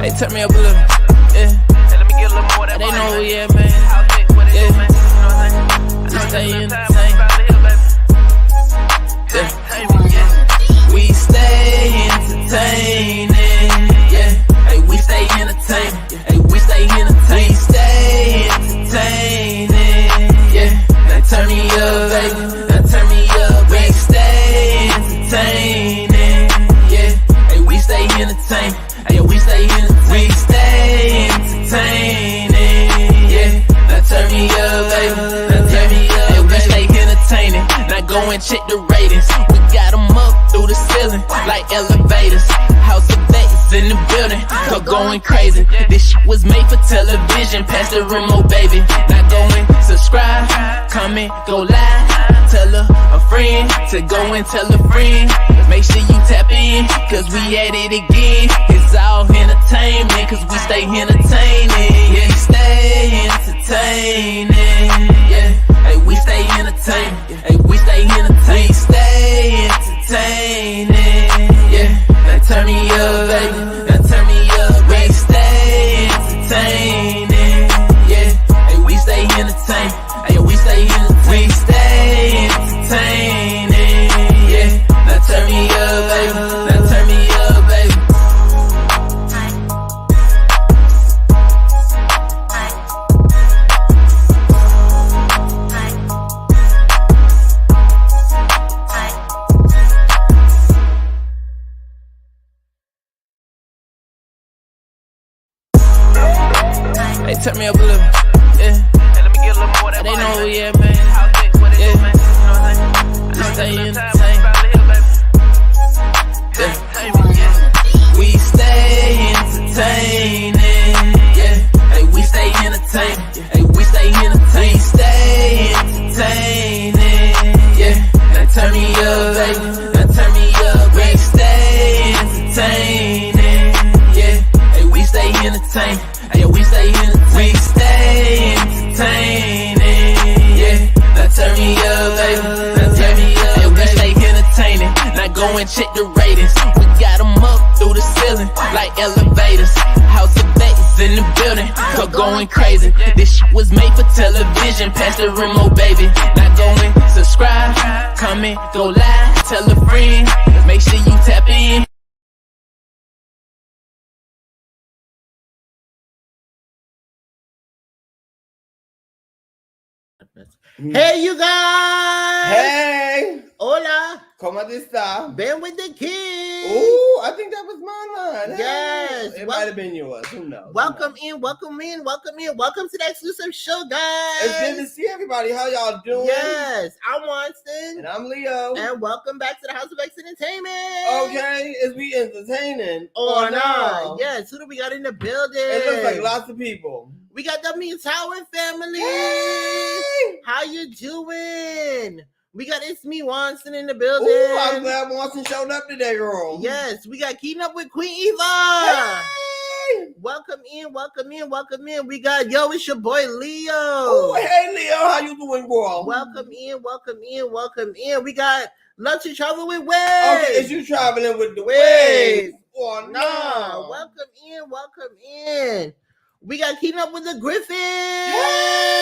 Hey, turn me up a little. Yeah. Hey, let me get a little more of that. They know who, yeah, man. How thick, what it is, man. You know what I'm saying? Just stay in entertained. We stay entertaining. Yeah. Hey, we stay entertaining. Hey, we stay entertaining. We stay entertaining. Yeah. Now turn me up, baby. Now turn me up. We stay entertaining. Yeah. Hey, we stay entertaining. Hey, we stay entertaining. We stay entertaining. Yeah. Now turn me up, baby. Now turn me up. Hey, we stay entertaining. Now go and check the ratings. We got them up through the ceiling like elevators. HOUSEOFXENT in the building, so going crazy. This shit was made for television. Pass the remote, baby. Now go and subscribe, comment, go live. Tell a friend to go and tell a friend. Make sure you tap in, cause we at it again. It's all entertainment, cause we stay entertaining. Yeah, we stay entertaining. Yeah, hey, we stay entertaining. Hey, we stay entertaining. We stay entertaining. Yeah, now turn me up, baby. Now turn me up. We stay entertaining. Yeah, hey, we stay entertaining. Hey, we stay entertaining. We stay entertaining. Yeah, now turn me up, baby. Now turn me up, baby. Hey, turn me up a little. Yeah. Hey, let me get a little more of that. They know who, yeah, man. How thick, what it is, man. You know what I'm saying? Just stay entertained. We stay entertaining. Yeah. Hey, we stay entertaining. Hey, we stay entertaining. We stay entertaining. Yeah. Now turn me up, baby. Now turn me up. We stay entertaining. Yeah. Hey, we stay entertaining. Hey, we stay entertaining. We stay entertaining. Yeah. Now turn me up, baby. Now turn me up. Hey, we stay entertaining. Now go and check the ratings. We got them up through the ceiling like elevators. HOUSEOFXENT in the building, so going crazy. This shit was made for television. Pass the remote, baby. Now go and subscribe, comment, go live. Tell a friend. Make sure you tap in. Hey, you guys! Hey! Hola! ¿Cómo está? Ben with the kids! Ooh, I think that was my line. Yes! It might have been yours. Who knows? Welcome in, welcome in, welcome in. Welcome to the exclusive show, guys! It's good to see everybody. How y'all doing? Yes! I'm Winston. And I'm Leo. And welcome back to the House of X Entertainment! Okay, is we entertaining? Or not? Yes, who do we got in the building? It looks like lots of people. We got the Meets Howard family! Hey! How you doing? We got It's Me Winston in the building. Ooh, I'm glad Winston showed up today, girl. Yes, we got Keeping Up with Queen Eva. Hey! Welcome in, welcome in, welcome in. We got it's your boy Leo. Ooh, hey Leo, how you doing, girl? Welcome in, welcome in, welcome in. We got Love to Travel with Waves. Okay, is you traveling with the waves? Or no? Welcome in, welcome in. We got Keeping Up with the Griffins. Hey!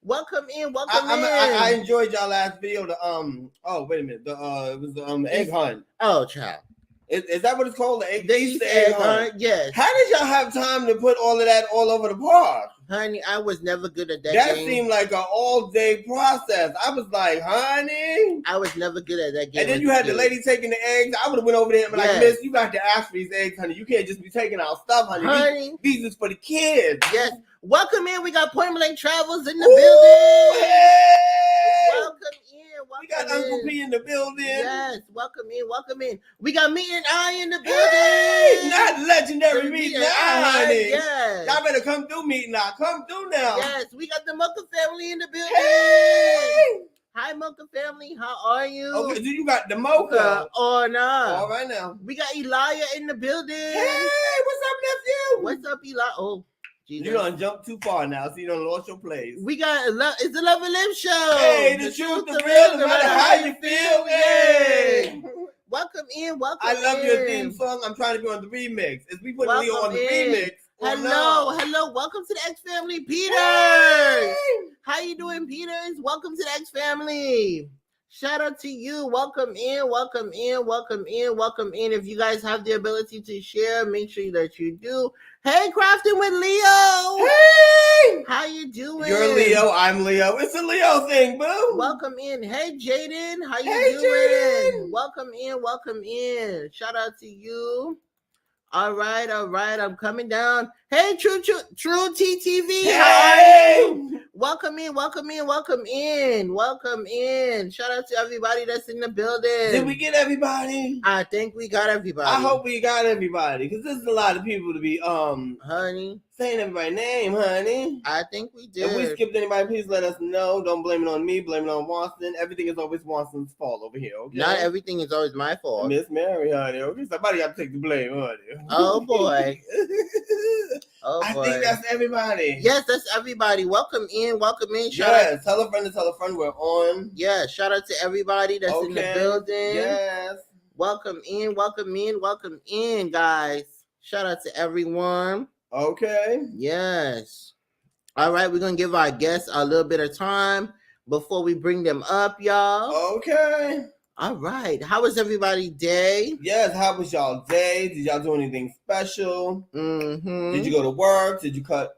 Welcome in, welcome in. I enjoyed y'all last video. The oh wait a minute. The it was the egg hunt. Oh, child. Is that what it's called? The Easter egg egg hunt? Yes. How did y'all have time to put all of that all over the park? Honey, I was never good at that. That game. seemed like an all-day process. I was like, honey. I was never good at that game. And then you had the lady taking the eggs. I would have went over there and been like, Yes. Miss, you got to ask for these eggs, honey. You can't just be taking our stuff, honey. These is for the kids. Yes. Welcome in. We got Point Blank Travels in the Ooh, building. Hey! Welcome in. We got Uncle P in the building. Yes. Welcome in. Welcome in. We got Meet and I in the building. Hey! Not legendary Meet and I, honey. Yes. Y'all better come through Meet and I. Come through now. Yes. We got the Mocha family in the building. Hey! Hi, Mocha family. How are you? Okay, do you got the mocha? Or not? All right now. We got Elia in the building. Hey, what's up, nephew? What's up, Eli? Oh, Jesus. You done jumped too far now, so you done lost your place. We got it's the Love and Live show. Hey, the truth, the real, no matter how you feel. Hey. Welcome in, welcome I love in. your theme song. I'm trying to be on the remix. Is we putting Leo on the Welcome in. remix? or Hello, no? hello, welcome to the X Family, Peters. Hey! How you doing, Peters? Welcome to the X Family. Shout out to you. Welcome in, welcome in, welcome in, welcome in. If you guys have the ability to share, make sure that you do. Hey, Crafting with Leo. Hey! How you doing? You're Leo, I'm Leo. It's a Leo thing, boo. Welcome in. Hey, Jaden. How you Hey, doing? Jaden. Welcome in, welcome in. Shout out to you. All right. I'm coming down. Hey, True TTV. Hey! How are you? Welcome in, welcome in, welcome in, welcome in. Shout out to everybody that's in the building. Did we get everybody? I think we got everybody. I hope we got everybody, because this is a lot of people to be honey, saying everybody's name, honey. I think we did. If we skipped anybody, please let us know. Don't blame it on me. Blame it on Watson. Everything is always Watson's fault over here, okay? Not everything is always my fault. Miss Mary, honey. Okay, somebody got to take the blame, honey. Oh, boy. Oh, I boy. think that's everybody. Yes, that's everybody. Welcome in, welcome in. Yes, tell a friend to tell a friend we're on. Yeah, shout out to everybody that's in the building. Yes. Welcome in, welcome in, welcome in, guys. Shout out to everyone. Okay. Yes. All right, we're going to give our guests a little bit of time before we bring them up, y'all. Okay. All right. How was everybody's day? Yes, how was y'all day? Did y'all do anything special? Mm-hmm. Did you go to work? Did you cut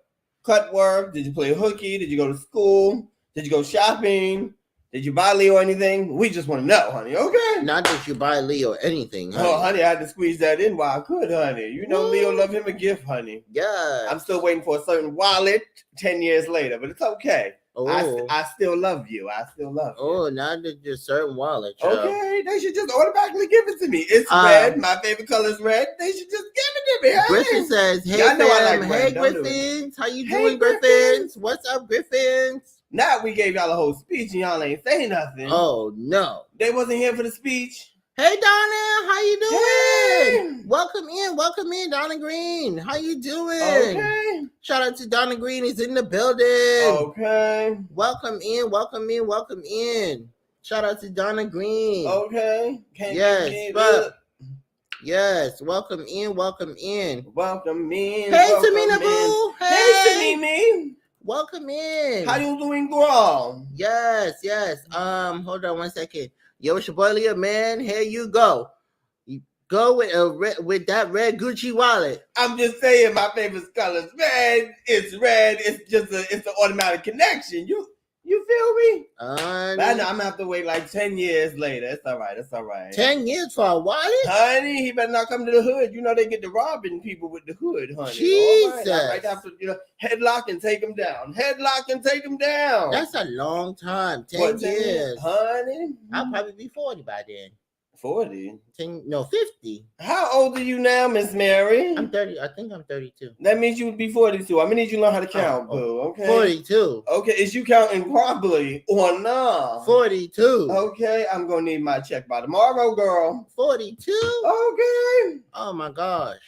work? Did you play hooky? Did you go to school? Did you go shopping? Did you buy Leo anything? We just want to know, honey. Okay. Not that you buy Leo anything, honey. Oh, honey, I had to squeeze that in while I could, honey. You know, Leo love him a gift, honey. Yeah. I'm still waiting for a certain wallet 10 years later, but it's okay. Oh. I still love you. I still love you. Oh, not that just certain wallet. Okay, they should just automatically give it to me. It's red. My favorite color is red. They should just give it to me. Hey. Griffin says, hey, y'all know I like fam. red. Hey, Don't do it. Griffins. How you Hey, doing, Griffins? What's up, Griffins? Now we gave y'all a whole speech and y'all ain't saying nothing. Oh, no. They wasn't here for the speech. Hey, Donna. How you doing? Hey. Welcome in, Donna Green. How you doing? Okay. Shout out to Donna Green. He's in the building. Okay. Welcome in, welcome in, welcome in. Shout out to Donna Green. Okay. Yes, welcome in, welcome in. Welcome in. Hey, welcome Tamina in. Boo. Hey, Tamimi. Welcome in. How you doing, girl? Yes. Hold on 1 second. Yo, it's your boy Leah, man. Here you go. You go with that red Gucci wallet. I'm just saying my favorite color is red. It's red. It's an automatic connection. You feel me? But I know I'm gonna have to wait like 10 years later. It's all right. It's all right. 10 years for a wallet? Honey, he better not come to the hood. You know they get to robbing people with the hood, honey. Jesus. All right, have to, headlock and take them down. Headlock and take them down. That's a long time. 10 What, years. Honey? I'll probably be 40 by then. 40? 50. How old are you now, Miss Mary? I'm 30. I think I'm 32. That means you would be 42. I'm gonna need you to learn how to count, boo. Okay. 42. Okay, is you counting properly or not? 42. Okay, I'm gonna need my check by tomorrow, girl. 42? Okay. Oh my gosh.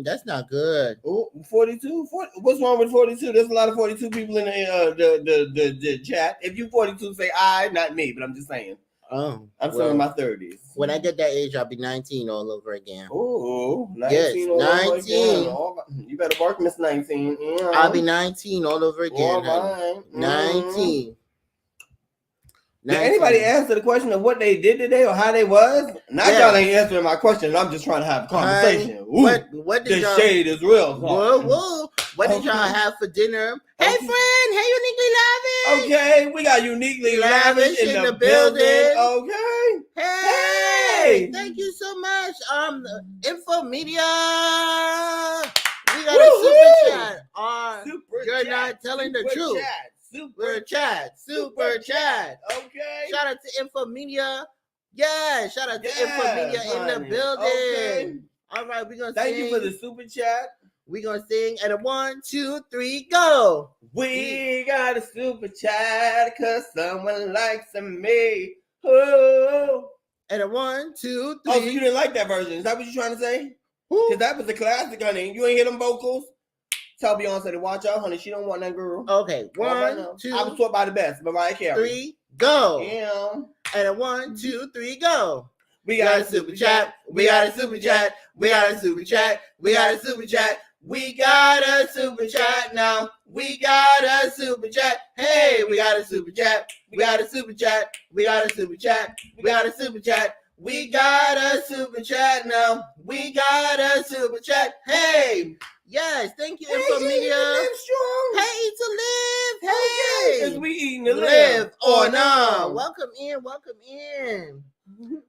That's not good. Oh, 42? What's wrong with 42? There's a lot of 42 people in the chat. If you 42, say I, not me, but I'm just saying. Oh, I'm still in my 30s. When I get that age, I'll be 19 all over again. Oh, 19 yes, all 19. Over again. You better work, Miss 19. Yeah. I'll be 19 all over again. All right. 19. Did anybody answer the question of what they did today or how they was? Now y'all ain't answering my question. I'm just trying to have a conversation. Honey, what did the shade is real. Whoa. What did y'all have for dinner? Hey, friend. Hey, Uniquely Lavish. Okay, we got Uniquely Lavish in the building. Okay. Hey. Thank you so much. Info Media. We got a super chat. You're not telling the truth. Super chat. Okay. Shout out to Info Media. Yeah, shout out to Info Media in the building. Okay. All right, we're gonna thank you for the super chat. We're gonna sing at a 1, 2, 3, go. We got a super chat because someone likes me. Oh. At a 1, 2, 3. Oh, so you didn't like that version? Is that what you're trying to say? Because that was a classic, honey. You ain't hear them vocals? Tell Beyonce to watch out, honey. She don't want that girl. Okay, 1, 2. I was taught by the best, Mariah Carey. 3, go. Yeah. And a 1, 2, 3, go. We got a super chat. We got a super chat. We got a super chat. We got a super chat. We got a super chat now. We got a super chat. Hey, we got a super chat. We got a super chat. We got a super chat. We got a super chat. We got a super chat now. We got a super chat. Hey. Yes, thank you, Hey, Afro-Media. strong. Hey, to live. Okay, Hey, because we eating to live or no. not. Welcome in. Welcome in.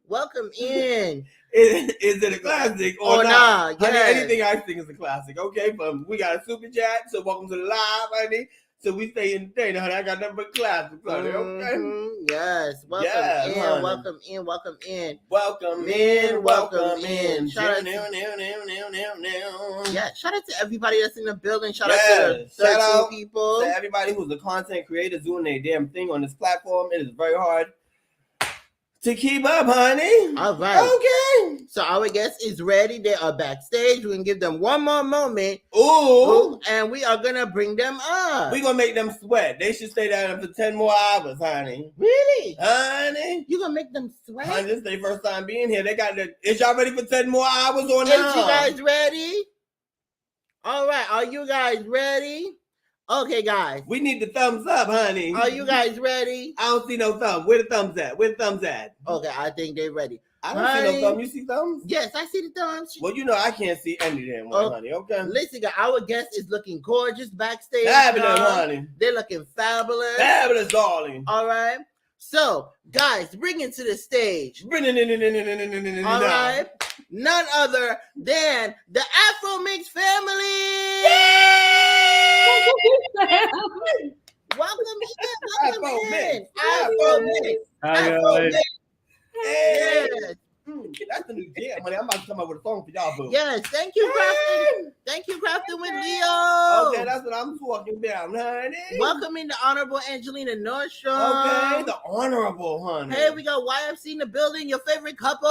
Welcome in. Is it a classic or not? Yes. Honey, anything I think is a classic. Okay, but we got a super chat. So welcome to the live, honey. So we stay entertained, honey. I got nothing but classics, honey. Okay. Yes. Welcome Yes, in. honey. Welcome in. Welcome in. Welcome in. Welcome in. Shout out yeah, shout out to everybody that's in the building. Shout out to the 13 people. To everybody who's a content creator doing their damn thing on this platform. It is very hard to keep up, honey. All right. Okay. So our guest is ready. They are backstage. We can give them one more moment. Ooh. And we are going to bring them up. We're going to make them sweat. They should stay down for 10 more hours, honey. Really? Honey. You going to make them sweat? Honey, this is their first time being here. They got the... Is y'all ready for 10 more hours or Is not? you guys ready? All right. Are you guys ready? Okay, guys. We need the thumbs up, honey. Are you guys ready? I don't see no thumb. Where the thumbs at? Where the thumbs at? Okay, I think they're ready. I don't see no thumb. You see thumbs? Yes, I see the thumbs. Well, you know I can't see any of them, honey. Okay. Listen, guys, our guest is looking gorgeous backstage. Fabulous, honey. They're looking fabulous. Fabulous, darling. All right. So, guys, bring it to the stage. All right. None other than the Afro-Mex family. Welcome in. Welcome in. Afro-Mex. Hi, guys. Yes. That's the new jam, honey. I'm about to come up with a song for y'all, boo. Yes. Thank you, Crafton. Thank you, Crafton with Leo. Okay, that's what I'm talking about, honey. Welcome in the Honorable Angelina Nordstrom. Okay, the honorable, honey. Hey, we got YFC in the building, your favorite couple.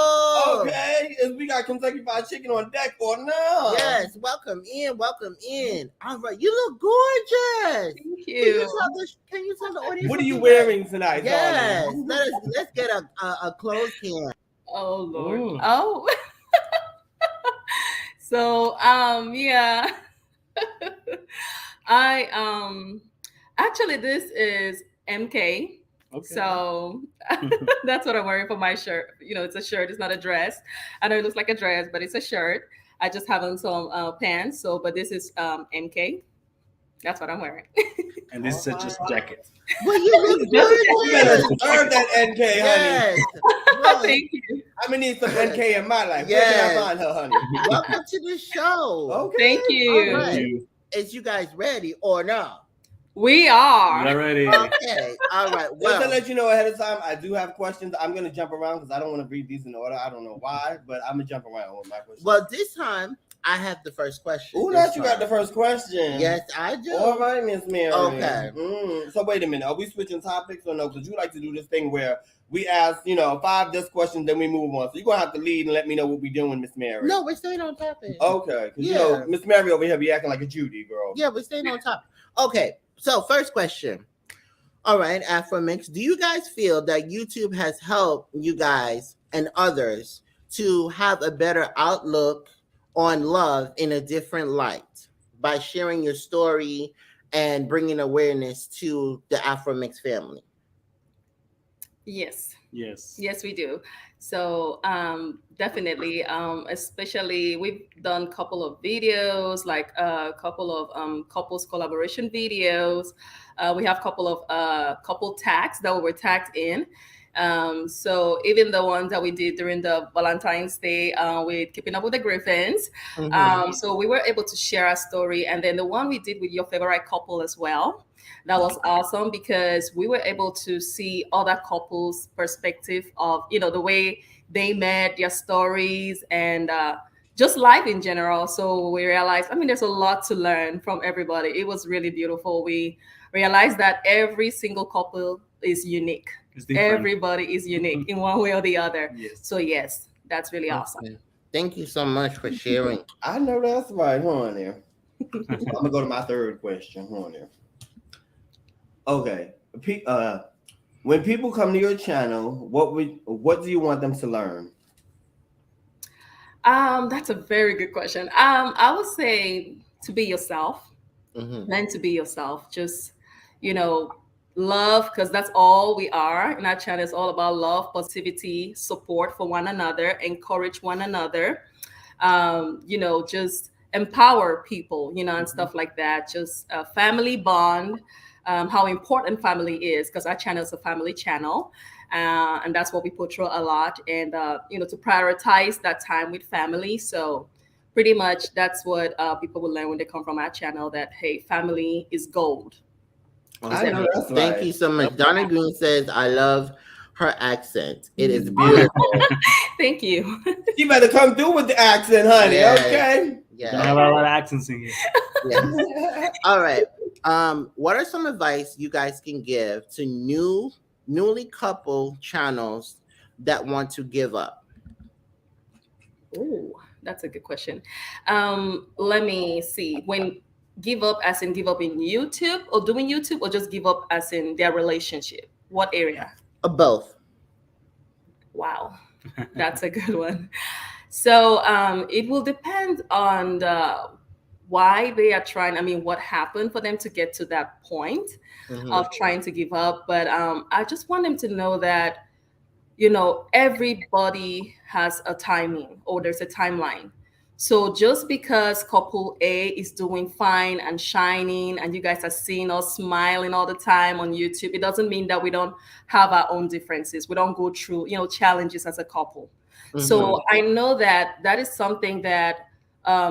Okay, we got Kentucky Fried Chicken on deck or no? Yes, welcome in, welcome in. All right, you look gorgeous. Thank you. Can you tell the audience? What are you wearing tonight, Yes, darling? let's get a clothes cam. Oh Lord. Ooh. Oh. So yeah. I actually this is MK. Okay. So that's what I'm wearing for my shirt. You know, it's a shirt, it's not a dress. I know it looks like a dress, but it's a shirt. I just have on some pants. So, but this is MK. That's what I'm wearing. And this is just a jacket. Well, you look You better gorgeous. serve that NK, honey. Yes. Well, Thank you. I'm gonna need some NK in my life. Yes. Where can I find her, honey? welcome to the show. Okay. Thank you. All right. Thank you. Is you guys ready or not? We are. We're ready. Okay. All right. Just to Well, let you know ahead of time, I do have questions. I'm gonna jump around because I don't want to read these in order. I don't know why, but I'm gonna jump around with my questions. well, this time I have the first question. Ooh, this not you got time. the first question. Yes, I do. All right, Miss Mary. Okay. So wait a minute. Are we switching topics or no? Because you like to do this thing where we ask, 5 this questions, then we move on. So you're gonna have to lead and let me know what we're doing, Miss Mary. No, we're staying on topic. Okay. Because Yeah. Miss Mary over here be acting like a Judy girl. Yeah, we're staying on topic. Okay, so first question. All right, Afro-Mex, do you guys feel that YouTube has helped you guys and others to have a better outlook on love in a different light by sharing your story and bringing awareness to the Afro-Mex family? Yes. Yes. Yes, we do. So definitely, especially we've done a couple of videos, like a couple of couples collaboration videos. We have a couple of couple tags that we were tagged in. So even the ones that we did during the Valentine's Day with Keeping Up with the Griffins. So we were able to share our story. And then the one we did with your favorite couple as well. That was awesome because we were able to see other couples' perspective of, the way they met, their stories, and just life in general. So we realized, there's a lot to learn from everybody. It was really beautiful. We realized that every single couple is unique. It's different. Everybody is unique in one way or the other. Yes. So yes, that's really awesome. Okay. Thank you so much for sharing. I know that's right, honey. I'm gonna go to my third question, honey. Okay. When people come to your channel, what do you want them to learn? That's a very good question. I would say to be yourself, Mm-hmm. learn to be yourself. Just, you know, love, because that's all we are. And our channel is all about love, positivity, support for one another, encourage one another. Just empower people, and stuff like that. Just a family bond, how important family is, because our channel is a family channel. And that's what we portray a lot. And, to prioritize that time with family. So pretty much that's what people will learn when they come from our channel, that, hey, family is gold. I know that's Thank right. you so much. Donna Green says, I love her accent. It is beautiful. Thank you. You better come through with the accent, honey. Yes. Okay. I have a lot of accents in here. Yes. All right. What are some advice you guys can give to newly coupled channels that want to give up? Oh, that's a good question. Let me see. When give up, as in give up in YouTube or doing YouTube, or just give up as in their relationship? What area? Both. Wow, that's a good one. So it will depend on why they are trying. I mean, what happened for them to get to that point of trying to give up. But I just want them to know that, everybody has a timing, or there's a timeline. So just because couple A is doing fine and shining, and you guys are seeing us smiling all the time on YouTube, it doesn't mean that we don't have our own differences. We don't go through, challenges as a couple. So I know that is something that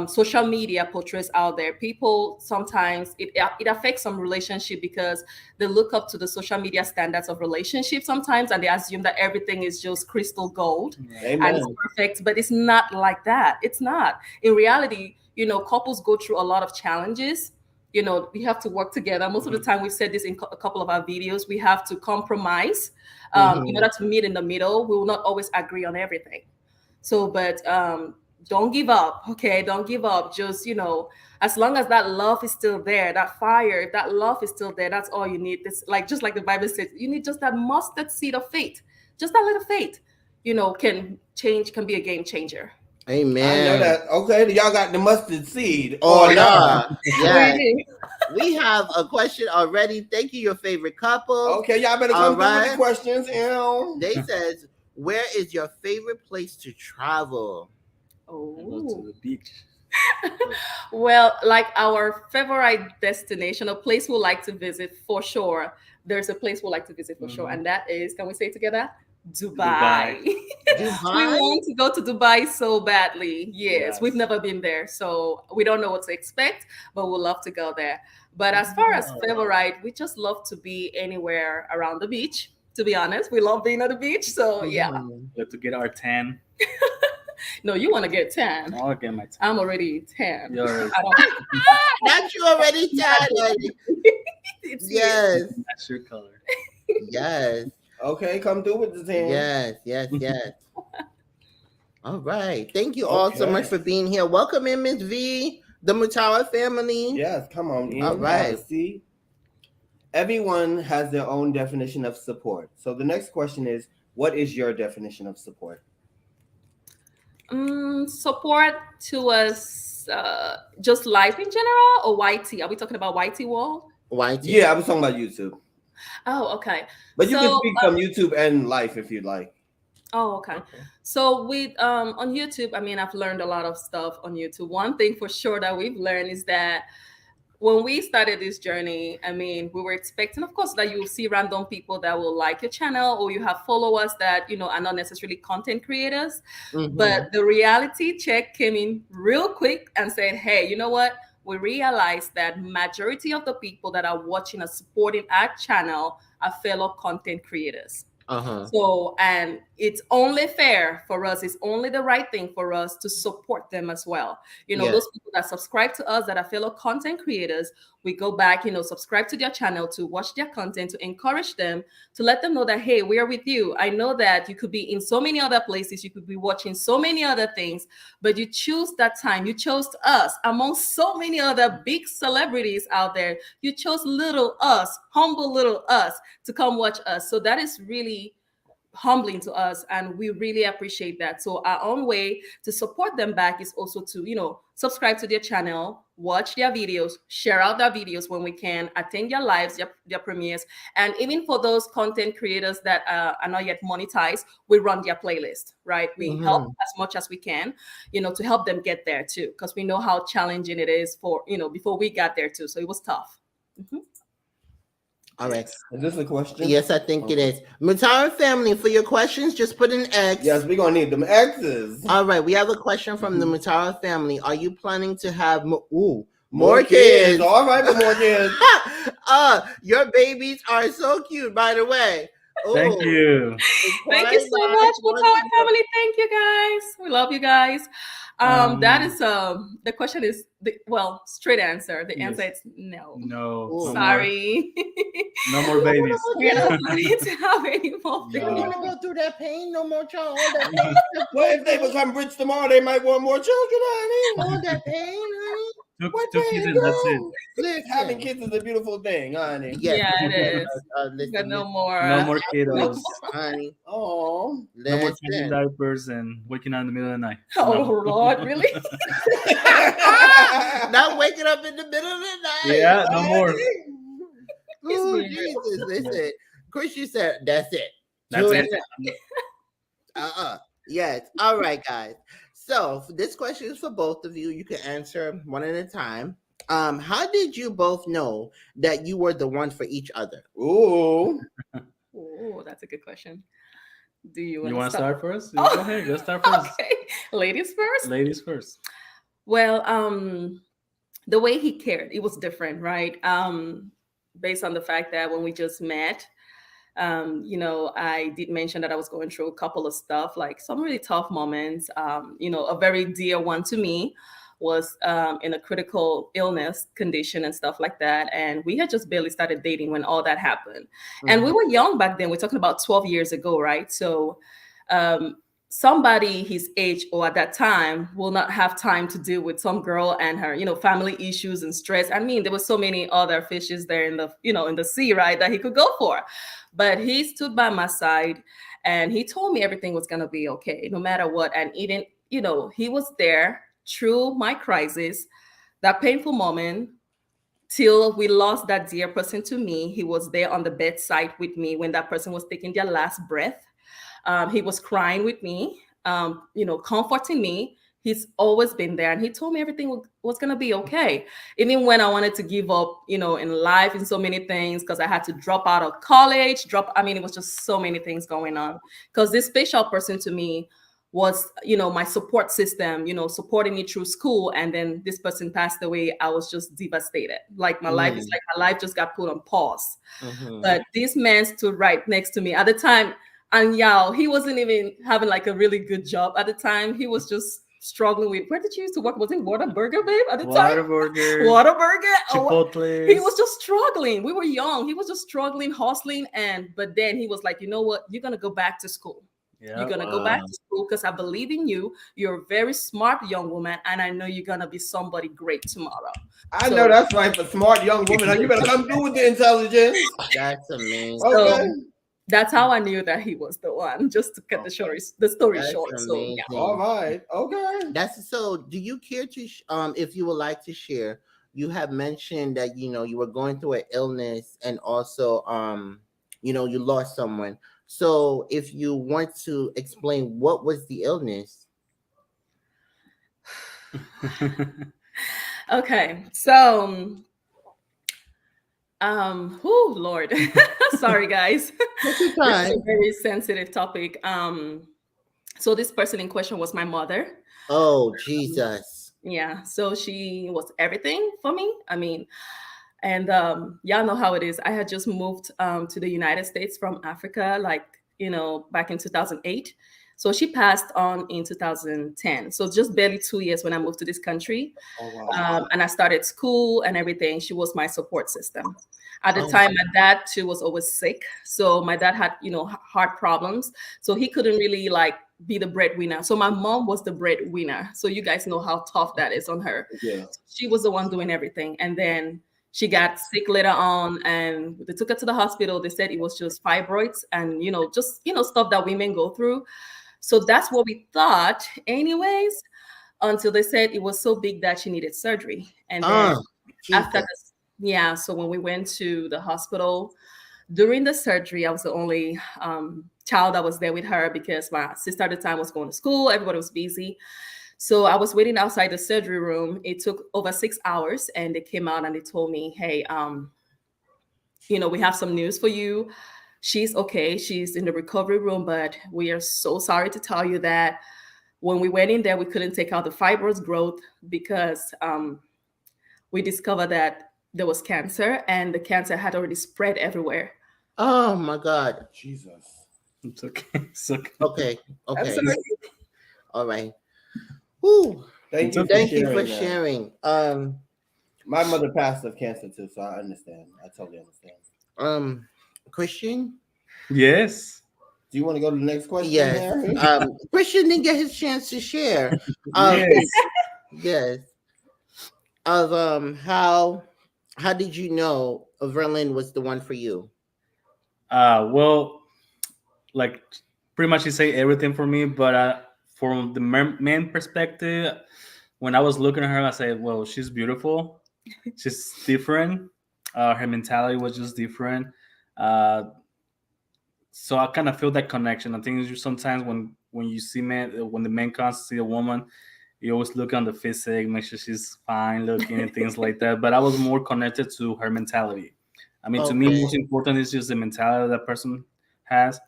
social media portrays out there. People sometimes it affects some relationship, because they look up to the social media standards of relationship sometimes, and they assume that everything is just crystal gold and it's perfect. But it's not like that. It's not. In reality, couples go through a lot of challenges. We have to work together. Most of the time, we've said this in a couple of our videos, we have to compromise in order to meet in the middle. We will not always agree on everything. So, but don't give up, okay? Don't give up. Just, as long as that love is still there, that fire, if that love is still there, that's all you need. This, just like the Bible says, you need just that mustard seed of faith. Just that little faith, can be a game changer. Amen. I know that. Okay, y'all got the mustard seed. Oh, yeah. Yeah. We We have a question already. Thank you, your favorite couple. Okay, y'all better come through with the questions. They says, where is your favorite place to travel? Go to the beach. Well, like our favorite destination, a place we like to visit for sure. There's a place we like to visit for sure, and that is, can we say it together? Dubai. Dubai? We want to go to Dubai so badly. Yes, we've never been there, so we don't know what to expect, but we'll love to go there. But as far as favorite, we just love to be anywhere around the beach. To be honest, we love being at the beach. So yeah, We have to get our tan. No, you want to get tan. I'll get my tan. I'm already tan. You're already Not you already tan. Yes. That's your color. Yes. Okay, come through with the 10. Yes. All right. Thank you all so much for being here. Welcome in, Miss V, the Mutawa family. Yes, come on in. All right. See, everyone has their own definition of support. So the next question is, what is your definition of support? Support to us, just life in general, or YT? Are we talking about YT Wall? YT. Yeah, I was talking about YouTube. Oh, okay. But you can speak from YouTube and life if you'd like. Oh, okay. So with on YouTube, I mean, I've learned a lot of stuff on YouTube. One thing for sure that we've learned is that when we started this journey, I mean, we were expecting, of course, that you will see random people that will like your channel, or you have followers that, are not necessarily content creators. But the reality check came in real quick and said, hey, you know what? We realized that majority of the people that are watching and supporting our channel are fellow content creators. So, and it's only fair for us, it's only the right thing for us to support them as well. Those people that subscribe to us, that are fellow content creators, we go back, subscribe to their channel, to watch their content, to encourage them, to let them know that, hey, we are with you. I know that you could be in so many other places, you could be watching so many other things, but you choose that time. You chose us among so many other big celebrities out there. You chose little us, humble little us, to come watch us. So that is really humbling to us, and we really appreciate that. So our own way to support them back is also to, subscribe to their channel, watch their videos, share out their videos when we can, attend their lives, their premieres. And even for those content creators that are not yet monetized, we run their playlist, right? We help as much as we can, to help them get there too, because we know how challenging it is for, before we got there too. So it was tough. All right. Is this a question? Yes, I think it is. Matara family, for your questions, just put an X. Yes, we're gonna need them X's. All right. We have a question from the Matara family. Are you planning to have more kids? All right, more kids. Your babies are so cute, by the way. Thank you. Thank you so much, Matara family. Thank you guys. We love you guys. That is the question is straight answer. The answer is no. No. Sorry. No more babies. We're not planning to have any more They don't babies. want to go through that pain no more, child. All that pain, Well, if they become rich tomorrow, they might want more children, honey. all that pain, honey. Two kids and that's it. Listen. Having kids is a beautiful thing, honey. Yes. Yeah, it is. Listen, But no more. No more kiddos. honey. Oh. No more changing Listen. diapers and waking up in the middle of the night. Oh No. Lord, really? Not waking up in the middle of the night. Yeah, no more. Oh, weird. Jesus. Listen. Chris, you said that's it. That's Two it. is Yes. All right, guys. So this question is for both of you. You can answer one at a time. How did you both know that you were the one for each other? Ooh. Oh, that's a good question. Do you You want to start first? Oh. Go ahead. Go start first. Okay, ladies first. Ladies first. Well, the way he cared, it was different, right? Based on the fact that when we just met, I did mention that I was going through a couple of stuff, like some really tough moments. A very dear one to me was in a critical illness condition and stuff like that. And we had just barely started dating when all that happened. And we were young back then. We're talking about 12 years ago, right? So somebody his age or at that time will not have time to deal with some girl and her, family issues and stress. I mean, there were so many other fishes there in the, in the sea, right, that he could go for. But he stood by my side and he told me everything was going to be okay, no matter what. And even, he was there through my crisis, that painful moment, till we lost that dear person to me. He was there on the bedside with me when that person was taking their last breath. He was crying with me, comforting me. He's always been there. And he told me everything was going to be okay. Even when I wanted to give up, in life and so many things, because I had to drop out of college, it was just so many things going on. Because this special person to me was, my support system, supporting me through school. And then this person passed away. I was just devastated. Like my life is like my life just got put on pause. But this man stood right next to me at the time. And he wasn't even having like a really good job at the time. He was just struggling with, where did you used to work? Was it Whataburger, babe, at the time? Whataburger. Chipotle. He was just struggling. We were young. He was just struggling, hustling. But then he was like, you know what? You're going to go back to school. Yeah, you're going to go back to school because I believe in you. You're a very smart young woman. And I know you're going to be somebody great tomorrow. I know that's right for smart young woman. You better come through with the intelligence. That's amazing. Okay. So, that's how I knew that he was the one, just to cut the story short. Amazing. So yeah. All right. Okay. So do you care to if you would like to share? You have mentioned that you were going through an illness and also you lost someone. So if you want to explain what was the illness? Okay. So oh Lord. Sorry guys. Take your It's time. a very sensitive topic. So this person in question was my mother. Oh, Jesus. Yeah. So she was everything for me. And y'all know how it is. I had just moved to the United States from Africa, back in 2008. So she passed on in 2010. So just barely 2 years when I moved to this country. Oh, wow. And I started school and everything. She was my support system. At the Oh. time, my dad too was always sick. So my dad had, heart problems. So he couldn't really be the breadwinner. So my mom was the breadwinner. So you guys know how tough that is on her. Yeah. She was the one doing everything. And then, She got sick later on, and they took her to the hospital. They said it was just fibroids and, just, stuff that women go through. So that's what we thought anyways, until they said it was so big that she needed surgery. And then after this, yeah, so when we went to the hospital during the surgery, I was the only child that was there with her because my sister at the time was going to school. Everybody was busy. So I was waiting outside the surgery room. It took over 6 hours, and they came out and they told me, hey, we have some news for you. She's okay. She's in the recovery room, but we are so sorry to tell you that when we went in there, we couldn't take out the fibrous growth because we discovered that there was cancer, and the cancer had already spread everywhere. Oh my God. Jesus. It's okay. It's okay. Okay. I'm sorry. All right. Whew. Thank you for that. sharing. My mother passed of cancer too, so I understand. I totally understand. Christian? Yes. Do you want to go to the next question? Yes. Harry? Christian didn't get his chance to share. Yes. Yes. Of how did you know Verlin was the one for you? Well, like pretty much you say everything for me, but from the man perspective, when I was looking at her, I said, well, she's beautiful. She's different. Her mentality was just different. So I kind of feel that connection. I think sometimes when you see when the man comes to see a woman, you always look on the physique, make sure she's fine looking and things like that. But I was more connected to her mentality. I mean, to me, most important is just the mentality that person has.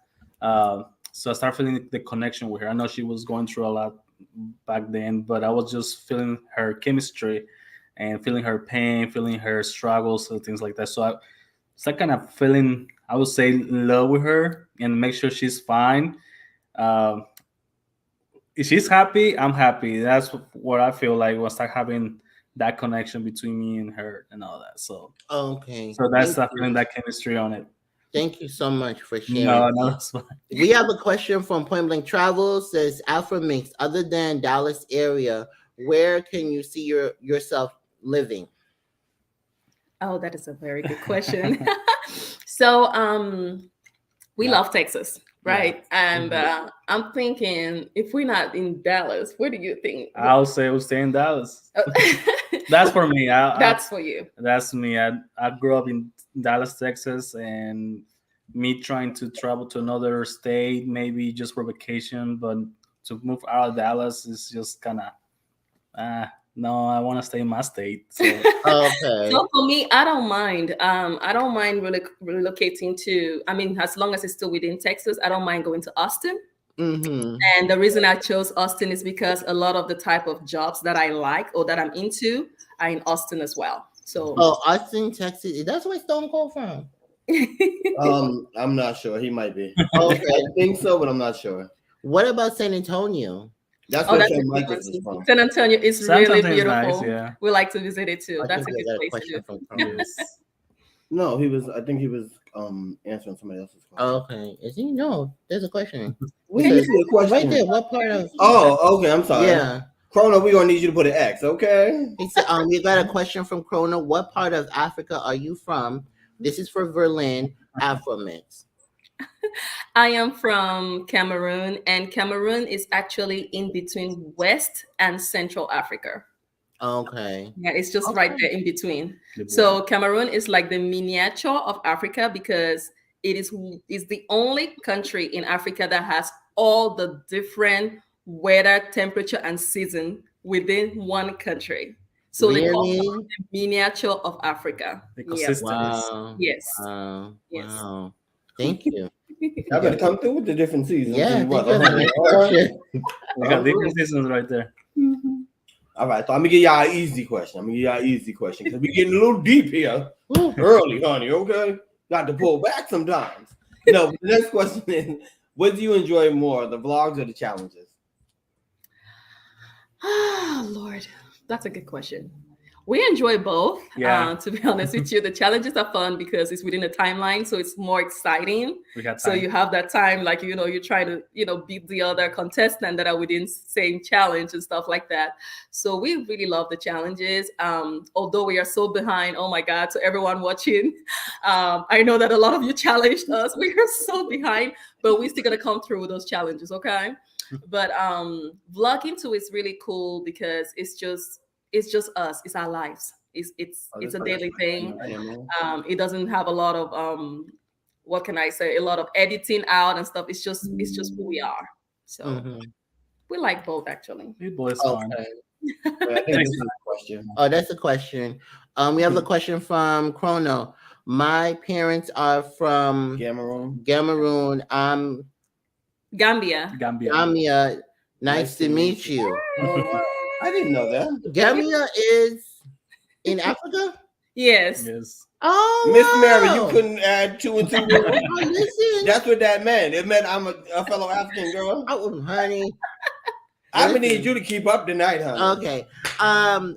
So I started feeling the connection with her. I know she was going through a lot back then, but I was just feeling her chemistry and feeling her pain, feeling her struggles and things like that. So it's like kind of feeling, I would say, in love with her and make sure she's fine. If she's happy, I'm happy. That's what I feel like once I having that connection between me and her and all that. So so that's feeling that chemistry on it. Thank you so much for sharing. No, that's fine. We have a question from Point Blank Travel. Says Afro-Mex, other than Dallas area, where can you see yourself living? Oh, that is a very good question. So we love Texas, right? And I'm thinking, if we're not in Dallas, where do you think? I'll say we'll stay in Dallas. That's for me. That's for you. That's me. I grew up in Dallas, Texas, and me trying to travel to another state, maybe just for vacation, but to move out of Dallas is just kind of, no, I want to stay in my state. So. Okay. So for me, I don't mind. I don't mind relocating to, as long as it's still within Texas, I don't mind going to Austin. Mm-hmm. And the reason I chose Austin is because a lot of the type of jobs that I like or that I'm into are in Austin as well. So Austin, Texas, that's where Stone Cold from. I'm not sure. He might be. Okay. I think so, but I'm not sure. What about San Antonio? That's where St. Michael's is from. San Antonio is really beautiful. Nice, yeah. We like to visit it too. I That's a think good I got place to question do. from No, I think he was answering somebody else's question. Okay. Is he? No, there's a question. Can you see a question? Right there. What part of? Oh, okay. I'm sorry. Yeah. Chrono, we're gonna need you to put an X, okay? He said, you got a question from Chrono. What part of Africa are you from? This is for Verlin, Afro-Mex. I am from Cameroon, and Cameroon is actually in between West and Central Africa. Okay. Yeah, it's just right there in between. So Cameroon is like the miniature of Africa because it is the only country in Africa that has all the different weather, temperature, and season within one country. So they call it the miniature of Africa. Yes. Wow. Yes. Wow. Yes. Wow. Thank you. I better come through with the different seasons. Yeah. And what, We got different seasons right there. All right, so I'm gonna give y'all an easy question. Because we're getting a little deep here early, honey. Okay, got to pull back sometimes. No, the next question is: what do you enjoy more, the vlogs or the challenges? Oh, Lord, that's a good question. We enjoy both. Yeah. To be honest with you, the challenges are fun because it's within a timeline, so it's more exciting. We had So time. you have that time, like you're trying to beat the other contestant that are within same challenge and stuff like that. So we really love the challenges. Although we are so behind, oh my God! So everyone watching, I know that a lot of you challenged us. We are so behind, but we still gonna come through with those challenges, okay? But vlogging too is really cool because it's just us. It's our lives. It's a daily thing. It doesn't have a lot of what can I say? A lot of editing out and stuff. It's just who we are. So we like both actually. It was fun. Okay. I think this is a question. Oh, that's a question. We have a question from Chrono. My parents are from Cameroon. Gambia. Gambia. Nice to meet you. I didn't know that. Gambia is in Africa? Yes. Yes. Oh, Miss Mary, wow. you couldn't add 2 and 2. Oh, listen. That's what that meant. It meant I'm a fellow African girl. Oh, honey. I'm gonna Listen. need you to keep up tonight, honey. Okay.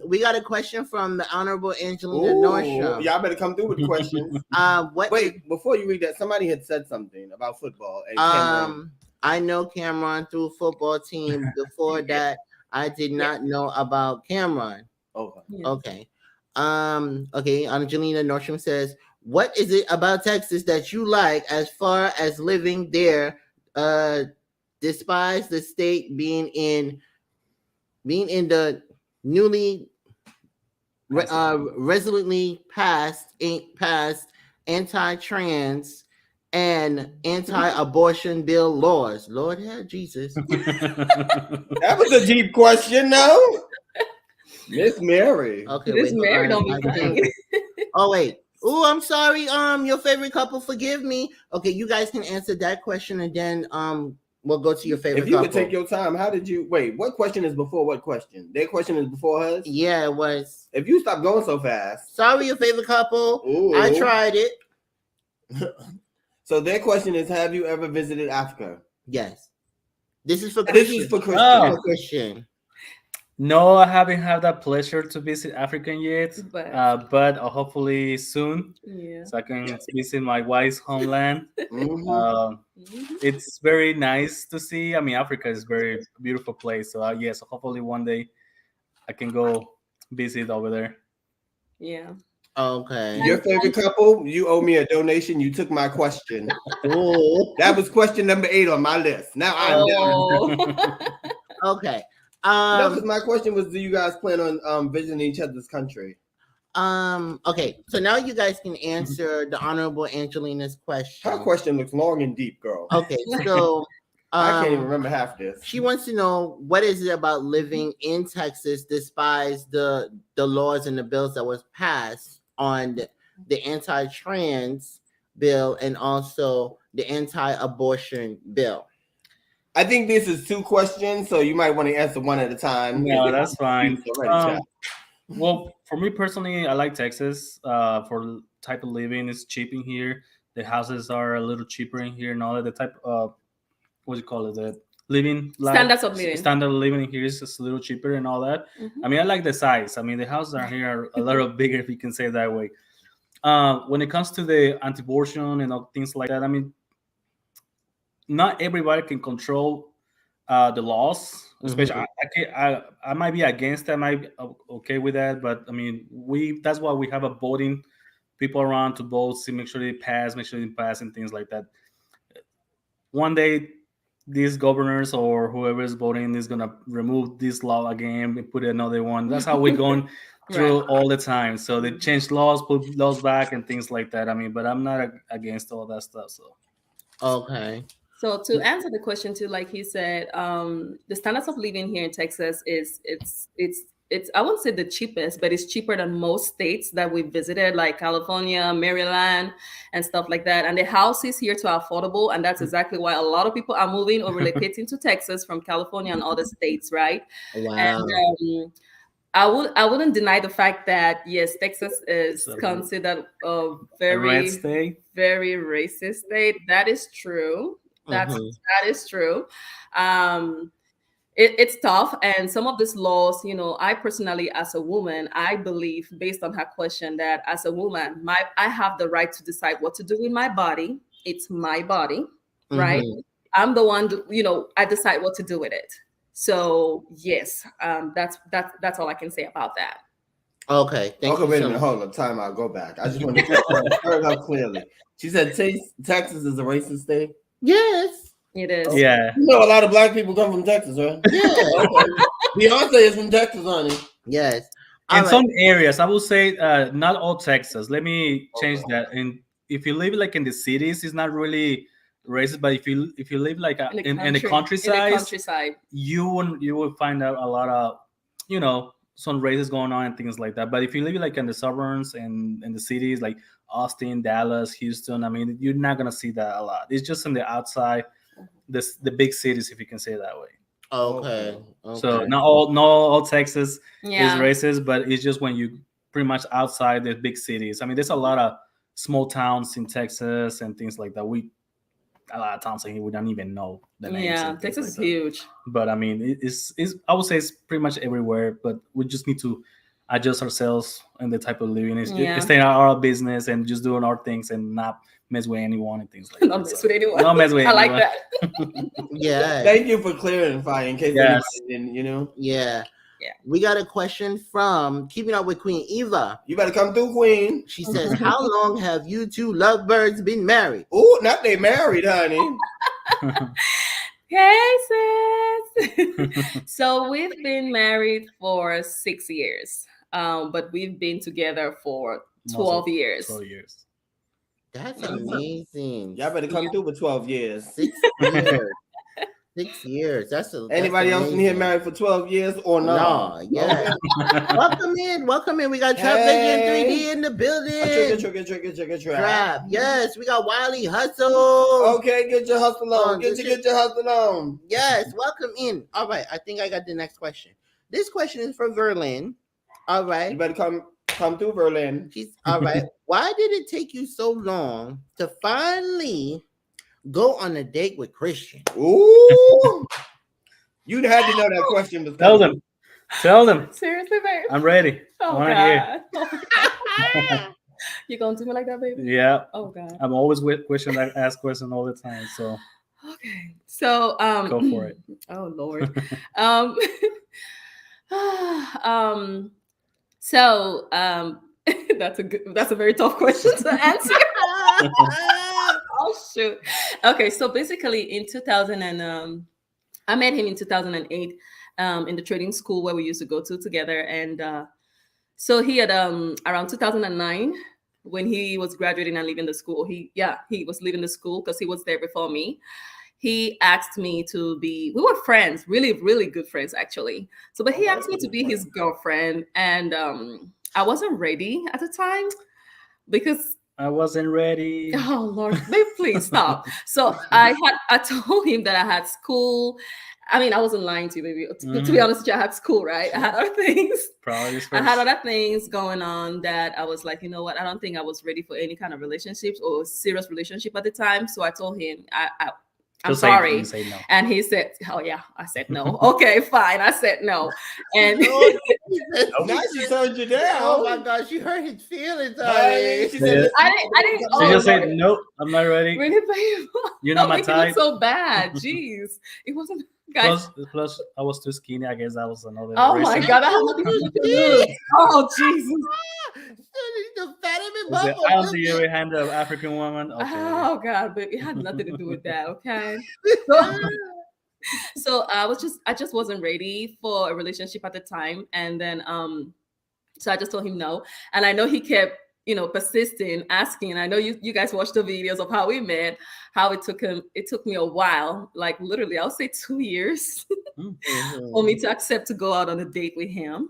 We got a question from the Honorable Angelina Ooh, Nordstrom. y'all better come through with questions. Wait, before you read that, somebody had said something about football. And Cameron. I know Cameron through football team. Before that, I did not know about Cameron. Okay. Yeah. Okay. Okay. Angelina Nordstrom says, "What is it about Texas that you like as far as living there? Despite the state being in the newly resolutely passed anti-trans and anti-abortion bill laws." Lord have Jesus. That was a deep question, no? Miss Mary. Okay, Miss wait, Mary hold don't on. be playing. Oh wait. Oh, I'm sorry. Your favorite couple, forgive me. Okay, you guys can answer that question, and then we'll go to your favorite If you couple. could take your time, how did you wait? What question is before what question? Their question is before hers? Yeah, it was. If you stop going so fast. Sorry, your favorite couple. Ooh. I tried it. So their question is, have you ever visited Africa? Yes. This is for This Christian. is for Christian. Oh. For Christian. No, I haven't had that pleasure to visit Africa yet, But but hopefully soon, yeah. so I can visit my wife's homeland. Mhm. It's very nice to see. I mean, Africa is a very beautiful place. So yes, hopefully one day I can go visit over there. Yeah. Okay. Your favorite couple, you owe me a donation. You took my question. Ooh. That was question number 8 on my list. Now I'm done. Oh. Okay. No, because my question was, do you guys plan on visiting each other's country? Okay, so now you guys can answer the Honorable Angelina's question. Her question looks long and deep, girl. Okay, so I can't even remember half this. she wants to know, what is it about living in Texas despite the laws and the bills that was passed on the anti-trans bill and also the anti-abortion bill? I think this is 2 questions, so you might want to answer one at a time. No, that's fine. Already, Well, for me personally, I like Texas. For type of living, it's cheap in here. The houses are a little cheaper in here, and all that. The type of what do you call it? The living Standards of living. Standard of living in here is just a little cheaper and all that. I mean, I like the size. I mean, the houses are here are a little bigger, if you can say it that way. When it comes to the anti-abortion and all things like that, I mean, not everybody can control the laws. Especially, I might be against that, might be okay with that, but I mean, that's why we have a voting people around to vote, see, make sure they pass, and things like that. One day, these governors or whoever is voting is gonna remove this law again and put another one. That's how we're going through all the time. So they change laws, put laws back, and things like that. I mean, but I'm not against all that stuff. So Okay. So to answer the question too, like he said, the standards of living here in Texas is it's I wouldn't say the cheapest, but it's cheaper than most states that we visited, like California, Maryland, and stuff like that. And the houses here too are affordable, and that's exactly why a lot of people are moving or relocating to Texas from California and other states, right? Wow. And I wouldn't deny the fact that yes, Texas is considered a red state, very racist state. That is true. That is true. it's tough. And some of these laws, I personally, as a woman, I believe, based on her question, that as a woman, I have the right to decide what to do with my body. It's my body, right? Mhm. I'm the one, I decide what to do with it. So yes, that's all I can say about that. Okay, thank Okay, you wait a so minute. much. Hold on. Time out. Go back. I just want to start up clearly. She said Texas is a racist state. Yes. It is. Yeah. You know, a lot of black people come from Texas, right? Yeah. Okay. Beyonce is from Texas, honey. Yes. In All right. some areas, I will say not all Texas. Let me change Okay. that. And if you live like in the cities, it's not really racist. But if you live like in the countryside, you will find out a lot of some races going on and things like that. But if you live like in the suburbs and in the cities like Austin, Dallas, Houston, I mean, you're not gonna see that a lot. It's just in the outside, the big cities, if you can say it that way. Okay. So not all Texas Yeah. is racist, but it's just when you pretty much outside the big cities. I mean, there's a lot of small towns in Texas and things like that. A lot of towns here we don't even know the names. Yeah, and things Texas like is that. huge. But I mean, it's I would say it's pretty much everywhere. But we just need to adjust ourselves and the type of living. Yeah. Stay in our business and just doing our things and not mess with anyone and things like Not that. mess with anyone. Not mess with I like anyone. that. Yeah. Thank you for clarifying in case Yes. anybody didn't, Yeah. Yeah. We got a question from Keeping Up with Queen Eva. You better come through, Queen. She says, "How long have you two lovebirds been married?" Ooh, not they married, honey. Hey, sis. So we've been married for 6 years, but we've been together for 12 years. 12 years. That's amazing. Y'all better come through for 12 years. 6 years. 6 years. That's Anybody else in here amazing. married for 12 years or No, not? yeah. Welcome in. We got Trap Legend 3D in the building. Trigger. Trap. Yes, we got Wiley Hustle. Okay, get your hustle on. Get your hustle on. Yes, welcome in. All right, I think I got the next question. This question is for Verlin. All You right. better come through, Berlin. She's all right. Why did it take you so long to finally go on a date with Christian? Ooh. You'd had to know that question was Tell coming. them. Seriously, babe? I'm ready. I Oh, want to hear. God. You gonna do me like that, baby? Yeah. Oh, God. I'm always with questions. I ask questions all the time. So Okay. So go for it. Oh, Lord. So that's a very tough question to answer. Oh, shoot. Okay, so basically in 2000 and I met him in 2008 in the trading school where we used to go to together. And so he had around 2009 when he was graduating and leaving the school. He was leaving the school because he was there before me. He asked me to be, we were friends, really, really good friends, actually. So, but he asked me to be his girlfriend. And I wasn't ready at the time because I wasn't ready. oh, Lord, babe, please stop. So I told him that I had school. I mean, I wasn't lying to you, baby. To be honest with you, I had school, right? I had other things. Priorities I first. had other things going on that I was like, you know what? I don't think I was ready for any kind of relationships or serious relationship at the time. So I told him, I'm Just sorry. Say no. And he said, oh, yeah, I said no. Okay, fine. I said no. And Now she turned you down. Oh my gosh, you hurt his feelings Honey, already. she said, I didn't. She Oh, just said Lord. nope. I'm not ready. Really, babe? You're not Don't my make it look type. so bad. Jeez. It wasn't, guys. Plus, I was too skinny. I guess that was another. Oh my reason. God, that had nothing to do with it. Oh Jesus! The fat him Was it, bubble. I am the every hand of African woman. Okay. Oh God, but it had nothing to do with that. Okay. So I just wasn't ready for a relationship at the time, and then so I just told him no, and I know he kept persisting, asking. I know you guys watched the videos of how we met, how it took me a while, like literally, I'll say 2 years for me to accept to go out on a date with him.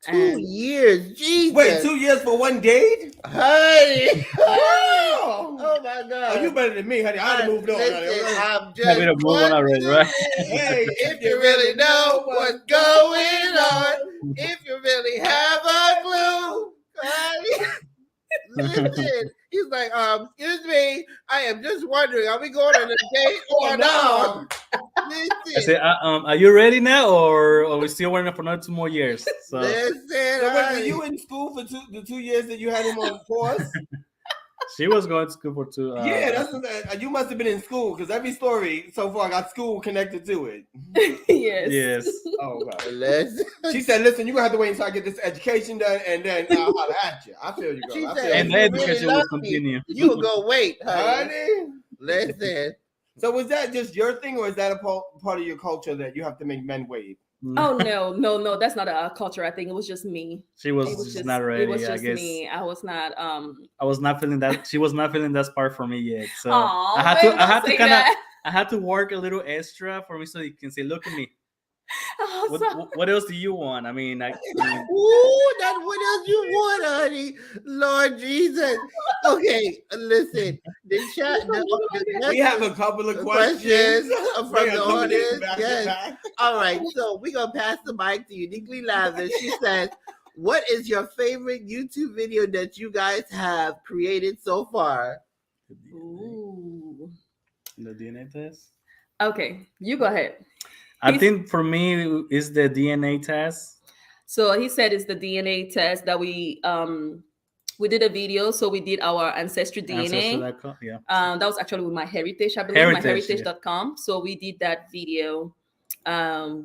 2 years, Jesus. wait, 2 years for one date? honey. Oh, Oh my God. oh, you better than me, honey. I'd have moved on. Honey. Listen, I'm Have just it a move on already, right? Hey, if you really know what's going on, if you really have a clue, honey. Listen, he's like, excuse me, I am just wondering, are we going on a date or Oh, no. no? I Listen, said, are you ready now, or are we still waiting for another 2 more years? So listen. So wait, were honey. you in school for the 2 years that you had him on pause? she was going to school for 2. Yeah, that's what you must have been in school because every story so far got school connected to it. Yes. yes. Oh, wow. Listen. She said, "Listen, you're gonna have to wait until I get this education done, and then I'll holler at you." I feel you, girl. She I said, feel And if the you you. really education will love me, continue. you will go wait, honey. Honey. Listen. So was that just your thing, or is that a part of your culture that you have to make men wait? Oh no, that's not a culture. I think it was just me. She was, It was just just not ready. It was I just guess me. I was not. I was not feeling that. She was not feeling that spark for me yet. So Aw, I had babe, to don't kind say of that. I had to work a little extra for me so you can say, look at me. Oh, so- What else do you want? I mean, Ooh, that's what else you want, honey. Lord Jesus. Okay, listen. The chat. We have a couple of questions from They are the coming in audience. back to Yes. back. All right, so we're gonna pass the mic to Uniquely Lavish. She says, "What is your favorite YouTube video that you guys have created so far?" Ooh. the DNA test. Okay, you go ahead. I think for me is the DNA test. So he said it's the DNA test that we did a video. So we did our ancestry DNA. Ancestry.com, yeah. That was actually with My Heritage, I believe, Heritage, myheritage.com. So we did that video.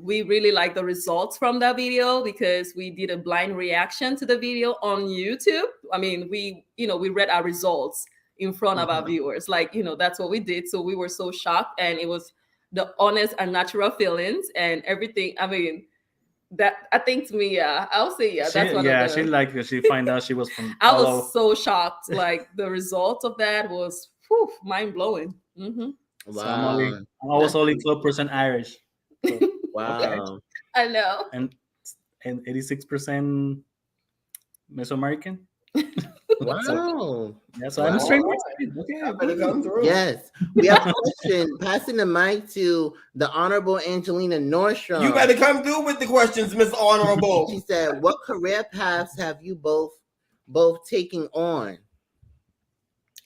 We really like the results from that video because we did a blind reaction to the video on YouTube. I mean, we read our results in front of our viewers. Like, that's what we did. So we were so shocked, and it was the honest and natural feelings and everything. I mean, that I think to me, yeah, I'll say yeah. That's one of the. She find out she was from. I was so shocked. Like the result of that was mind blowing. Mm-hmm. Wow. So I was only 12% Irish. So, Wow. okay. I know. And 86% Mesoamerican. Wow. Yeah, so I'm straight. Okay, I better come through. Yes. We have a question. Passing the mic to the Honorable Angelina Nordstrom. You better come through with the questions, Miss Honorable. She said, "What career paths have you both taken on?"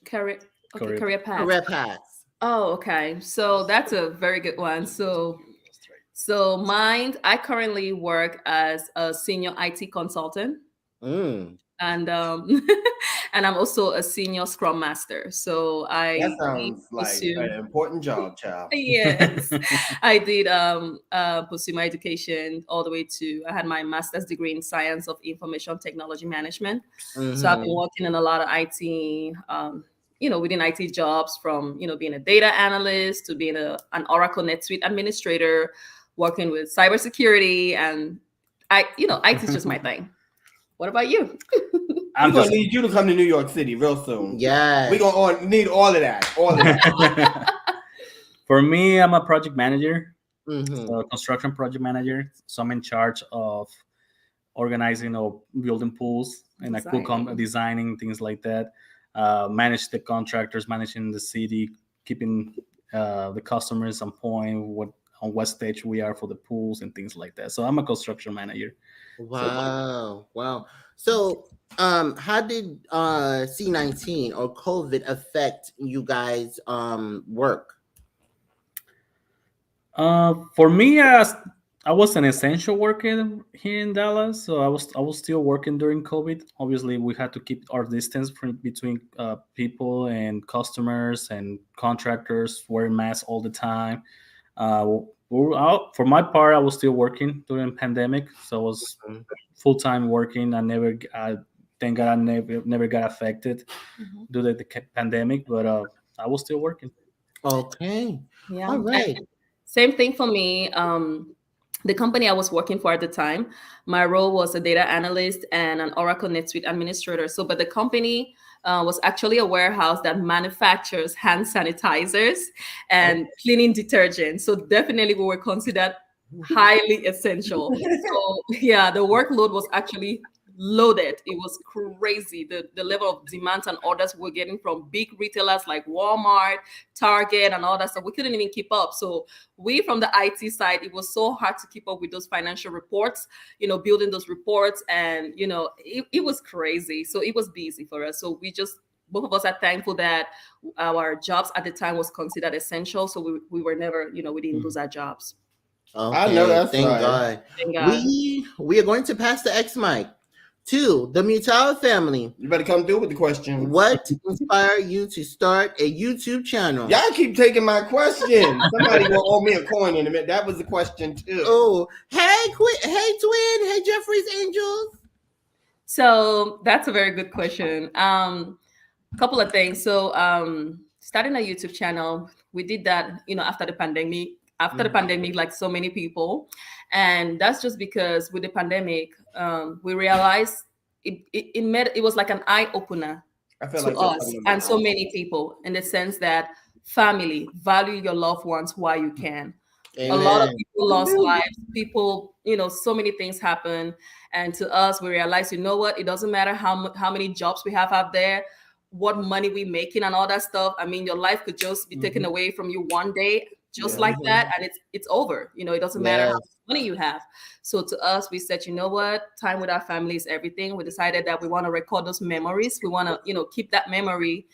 Career path. Career paths. Oh, okay. So that's a very good one. So mine, I currently work as a senior IT consultant. And and I'm also a senior Scrum Master. So that sounds like an important job, child. Yes, I did pursue my education all the way to I had my master's degree in Science of Information Technology Management. So I've been working in a lot of IT, within IT jobs, from being a data analyst to being an Oracle NetSuite administrator, working with cybersecurity, and IT is just my thing. What about you? I'm gonna need you to come to New York City real soon. Yeah, we're gonna need all of that. For me, I'm a project manager, a construction project manager. So I'm in charge of organizing or building pools, and I could designing things like that. Manage the contractors, managing the city, keeping the customers on point. On what stage we are for the pools and things like that. So I'm a construction manager. Wow. So, how did C-19 or COVID affect you guys' work? For me, I was an essential worker here in Dallas, so I was still working during COVID. Obviously, we had to keep our distance between people and customers and contractors, wearing masks all the time. For my part, I was still working during the pandemic, so I was full-time working. Thank God, I never got affected due to the pandemic, but I was still working. Okay. Yeah. All right. Same thing for me. The company I was working for at the time, my role was a data analyst and an Oracle NetSuite administrator. So, but the company was actually a warehouse that manufactures hand sanitizers and cleaning detergent. So definitely we were considered highly essential. So yeah, the workload was actually loaded. It was crazy. The level of demands and orders we were getting from big retailers like Walmart, Target, and all that stuff. We couldn't even keep up. So we, from the IT side, it was so hard to keep up with those financial reports, building those reports, and it was crazy. So it was busy for us. So we just both of us are thankful that our jobs at the time was considered essential. So we were never, we didn't lose our jobs. Okay, I know that's thank right. God. Thank God. We are going to pass the X mic to the Mutal family. You better come through with the question. What inspired you to start a YouTube channel? Y'all keep taking my question. Somebody gonna owe me a coin in a minute. That was the question too. Oh, hey, twin, hey, Jeffrey's Angels. So that's a very good question. Couple of things. So starting a YouTube channel, we did that, after the pandemic. After the pandemic, like so many people, and that's just because with the pandemic, we realized it was like an eye opener to us and so many people, in the sense that family, value your loved ones while you can. Amen. A lot of people lost lives. People, so many things happen. And to us, we realized, you know what? It doesn't matter how many jobs we have out there, what money we're making and all that stuff. I mean, your life could just be taken away from you one day, just like that, and it's over. It doesn't matter how much money you have. So to us, we said, you know what? Time with our family is everything. We decided that we want to record those memories. We want to, keep that memory.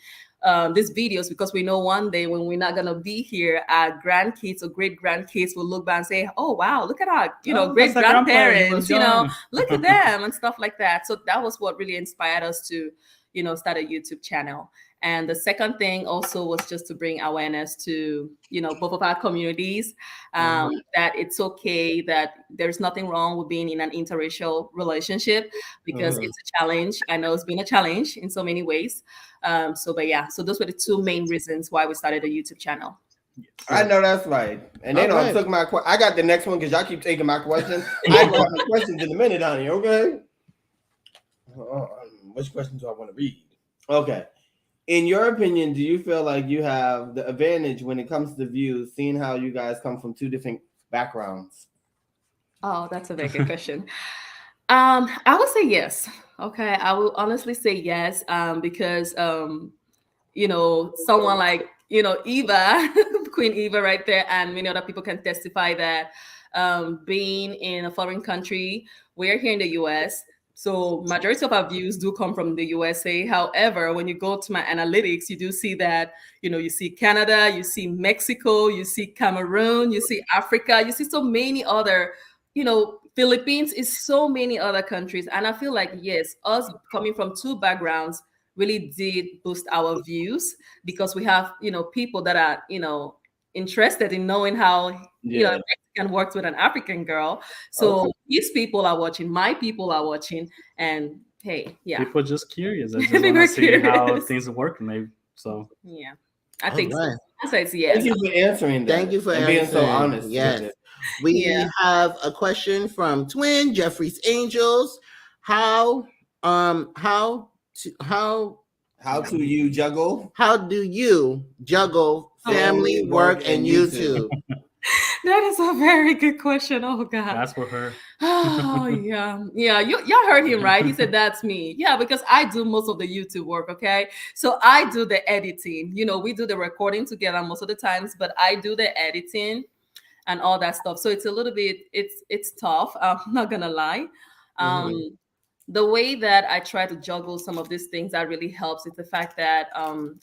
These videos, because we know one day when we're not gonna be here, our grandkids or great grandkids will look back and say, "Oh wow, look at our great grandparents, look at them," and stuff like that. So that was what really inspired us to start a YouTube channel. And the second thing also was just to bring awareness to both of our communities, that it's okay, that there's nothing wrong with being in an interracial relationship, because it's a challenge. I know it's been a challenge in so many ways. So those were the two main reasons why we started a YouTube channel. I know that's right. And then I took my I got the next one because y'all keep taking my questions. I got my questions in a minute, honey. Okay. Which questions do I want to read? Okay. In your opinion, do you feel like you have the advantage when it comes to views, seeing how you guys come from two different backgrounds? Oh, that's a very good question. I would say yes. Okay, I will honestly say yes, because someone like Eva, Queen Eva, right there, and many other people can testify that being in a foreign country, we're here in the U.S. So majority of our views do come from the USA. However, when you go to my analytics, you do see that, you see Canada, you see Mexico, you see Cameroon, you see Africa, you see so many other, Philippines is so many other countries. And I feel like, yes, us coming from two backgrounds really did boost our views, because we have, people that are, interested in knowing how, Mexican works with an African girl. So these people are watching, my people are watching, and hey, people are just curious. I just want to see how things are working, maybe. So I think so. So it's yes. Thank you for answering that. Thank you for being so honest. Yes. We have a question from Twin Jeffrey's Angels. How do you juggle family, work, and YouTube? That is a very good question. Oh God, that's for her. Oh yeah. Y'all heard him, right? He said that's me. Yeah, because I do most of the YouTube work. Okay, so I do the editing. We do the recording together most of the times, but I do the editing and all that stuff. So it's a little bit, it's tough. I'm not gonna lie. The way that I try to juggle some of these things that really helps is the fact that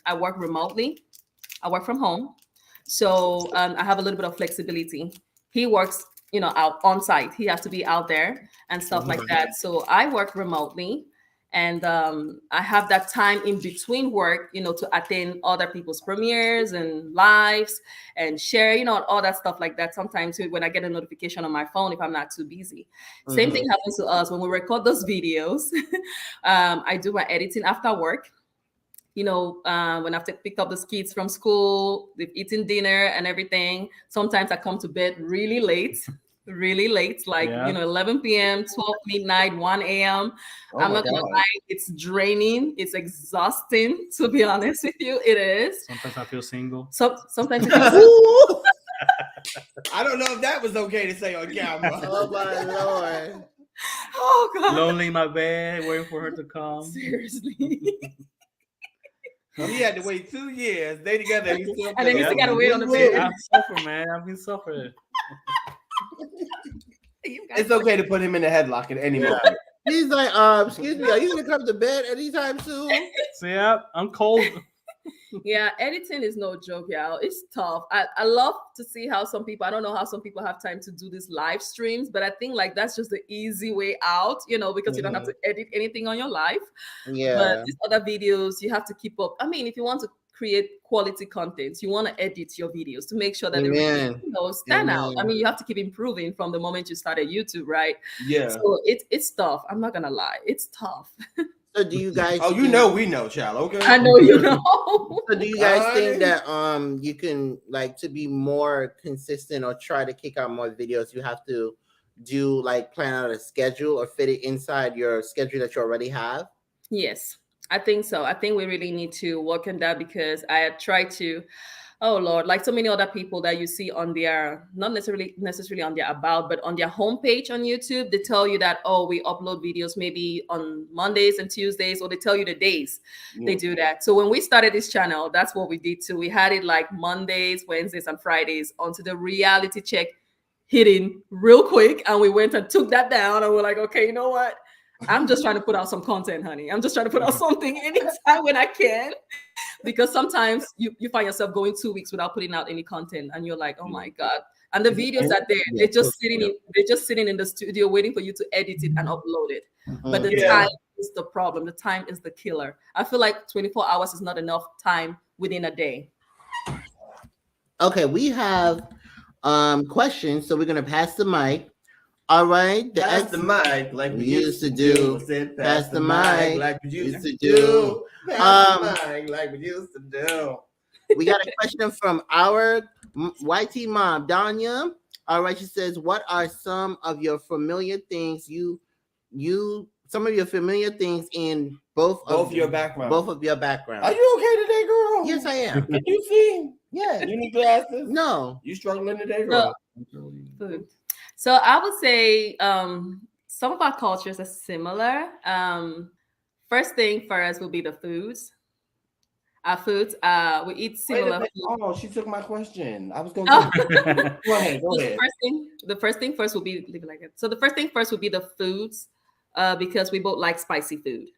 I work remotely. I work from home. So I have a little bit of flexibility. He works, out on site. He has to be out there and stuff like that. So I work remotely, and I have that time in between work, to attend other people's premieres and lives and share, all that stuff like that. Sometimes when I get a notification on my phone, if I'm not too busy. Same thing happens to us when we record those videos. I do my editing after work. When I've picked up the kids from school, they've eaten dinner and everything. Sometimes I come to bed really late, like, 11 p.m., 12 midnight, 1 a.m. I'm not gonna lie, it's draining. It's exhausting, to be honest with you. It is. Sometimes I feel single. Sometimes I don't know if that was okay to say on camera. Oh my Lord. Oh God. Lonely in my bed, waiting for her to come. Seriously. He had to wait 2 years. They together. And then he still got to wait on the bed. I've suffered, man. I've been suffering. It's okay to put him in a headlock at any moment. He's like, excuse me, are you gonna come to bed anytime soon? So yeah, I'm cold. Yeah, editing is no joke, y'all. It's tough. I love to see how some people, I don't know how some people have time to do these live streams, but I think like that's just the easy way out, because you don't have to edit anything on your life. Yeah. But these other videos, you have to keep up. I mean, if you want to create quality content, you want to edit your videos to make sure that they really, stand out. I mean, you have to keep improving from the moment you started YouTube, right? Yeah. So it's tough. I'm not gonna lie, it's tough. So do you guys? Oh, you know we know, child. Okay. I know you know. So do you guys think that you can like to be more consistent or try to kick out more videos? You have to do like plan out a schedule or fit it inside your schedule that you already have. Yes, I think so. I think we really need to work on that because I had tried to, oh Lord, like so many other people that you see on their, not necessarily on their about, but on their homepage on YouTube, they tell you that, oh, we upload videos maybe on Mondays and Tuesdays, or they tell you the days they do that. So when we started this channel, that's what we did too. We had it like Mondays, Wednesdays, and Fridays until the reality check hitting real quick. And we went and took that down and we're like, okay, you know what? I'm just trying to put out some content, honey. I'm just trying to put out something anytime when I can. Because sometimes you find yourself going 2 weeks without putting out any content, and you're like, oh my God. And the videos are there. They're just sitting in the studio waiting for you to edit it and upload it. But the time is the problem. The time is the killer. I feel like 24 hours is not enough time within a day. Okay, we have questions, so we're gonna pass the mic. All right, pass the mic like we used to do. Pass the mic like we used to do. Pass the mic like we used to do. We got a question from our YT mom, Danya. All right, she says, "What are some of your familiar things some of your familiar things in both of your background? Both of your background. Are you okay today, girl? Yes, I am. Can you see? Yeah. You need glasses? No. You struggling today, girl? Food. So I would say some of our cultures are similar. First thing first will be the foods. Our foods, we eat similar food. Oh, she took my question. I was going to go ahead. The first thing first will be, leave it like it. So the first thing first will be the foods, because we both like spicy food.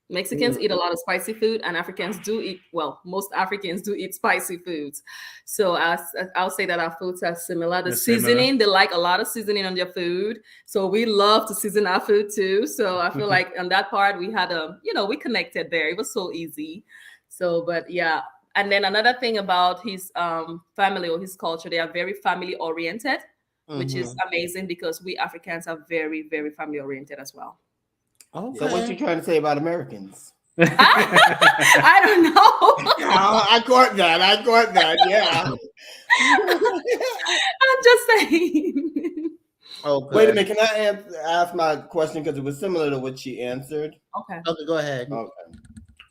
Mexicans eat a lot of spicy food, and Africans do eat, well, most Africans do eat spicy foods. So I'll say that our foods are similar. The seasoning, they like a lot of seasoning on their food. So we love to season our food too. So I feel like on that part, we had we connected there. It was so easy. So, but yeah. And then another thing about his family or his culture, they are very family oriented, which is amazing because we Africans are very, very family oriented as well. Okay. So what you trying to say about Americans? I don't know. I caught that. Yeah. I'm just saying. Okay. Wait a minute. Can I ask my question because it was similar to what she answered? Okay. Okay, go ahead. Okay.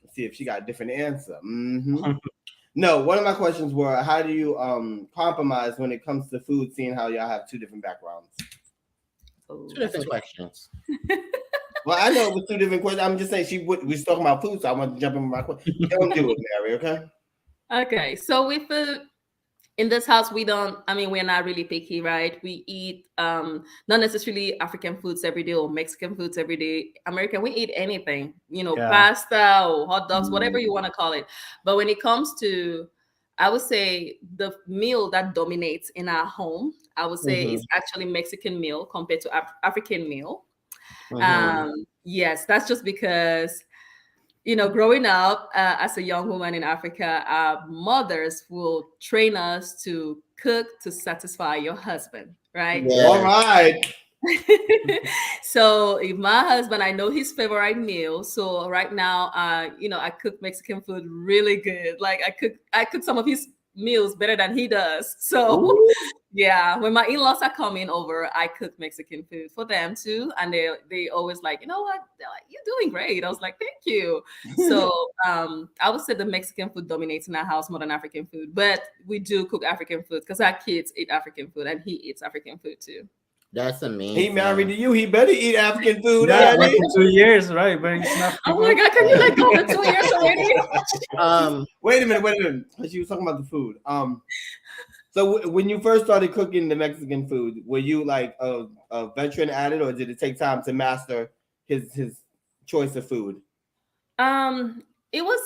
Let's see if she got a different answer. No, one of my questions were, how do you compromise when it comes to food, seeing how y'all have two different backgrounds? Two different questions. Well, I know it was two different questions. I'm just saying we was talking about food, so I want to jump in with my question. Don't do it, Mary, okay? Okay. So with food, in this house, we're not really picky, right? We eat not necessarily African foods every day or Mexican foods every day. American, we eat anything, pasta or hot dogs, whatever you want to call it. But when it comes to, I would say the meal that dominates in our home, I would say is actually Mexican meal compared to African meal. Yes, that's just because, growing up as a young woman in Africa, our mothers will train us to cook to satisfy your husband, right? Yeah. All right. So if my husband, I know his favorite meal. So right now, I cook Mexican food really good. Like I cook some of his meals better than he does. So yeah, when my in-laws are coming over, I cook Mexican food for them too. And they always like, you know what? They're like, you're doing great. I was like, thank you. So I would say the Mexican food dominates in our house more than African food. But we do cook African food because our kids eat African food and he eats African food too. That's amazing. He married to you. He better eat African food. Yeah, for 2 years, right? But it's not. Oh my God, can you let go for 2 years already? Wait a minute. She was talking about the food. So when you first started cooking the Mexican food, were you like a veteran at it, or did it take time to master his choice of food? It was.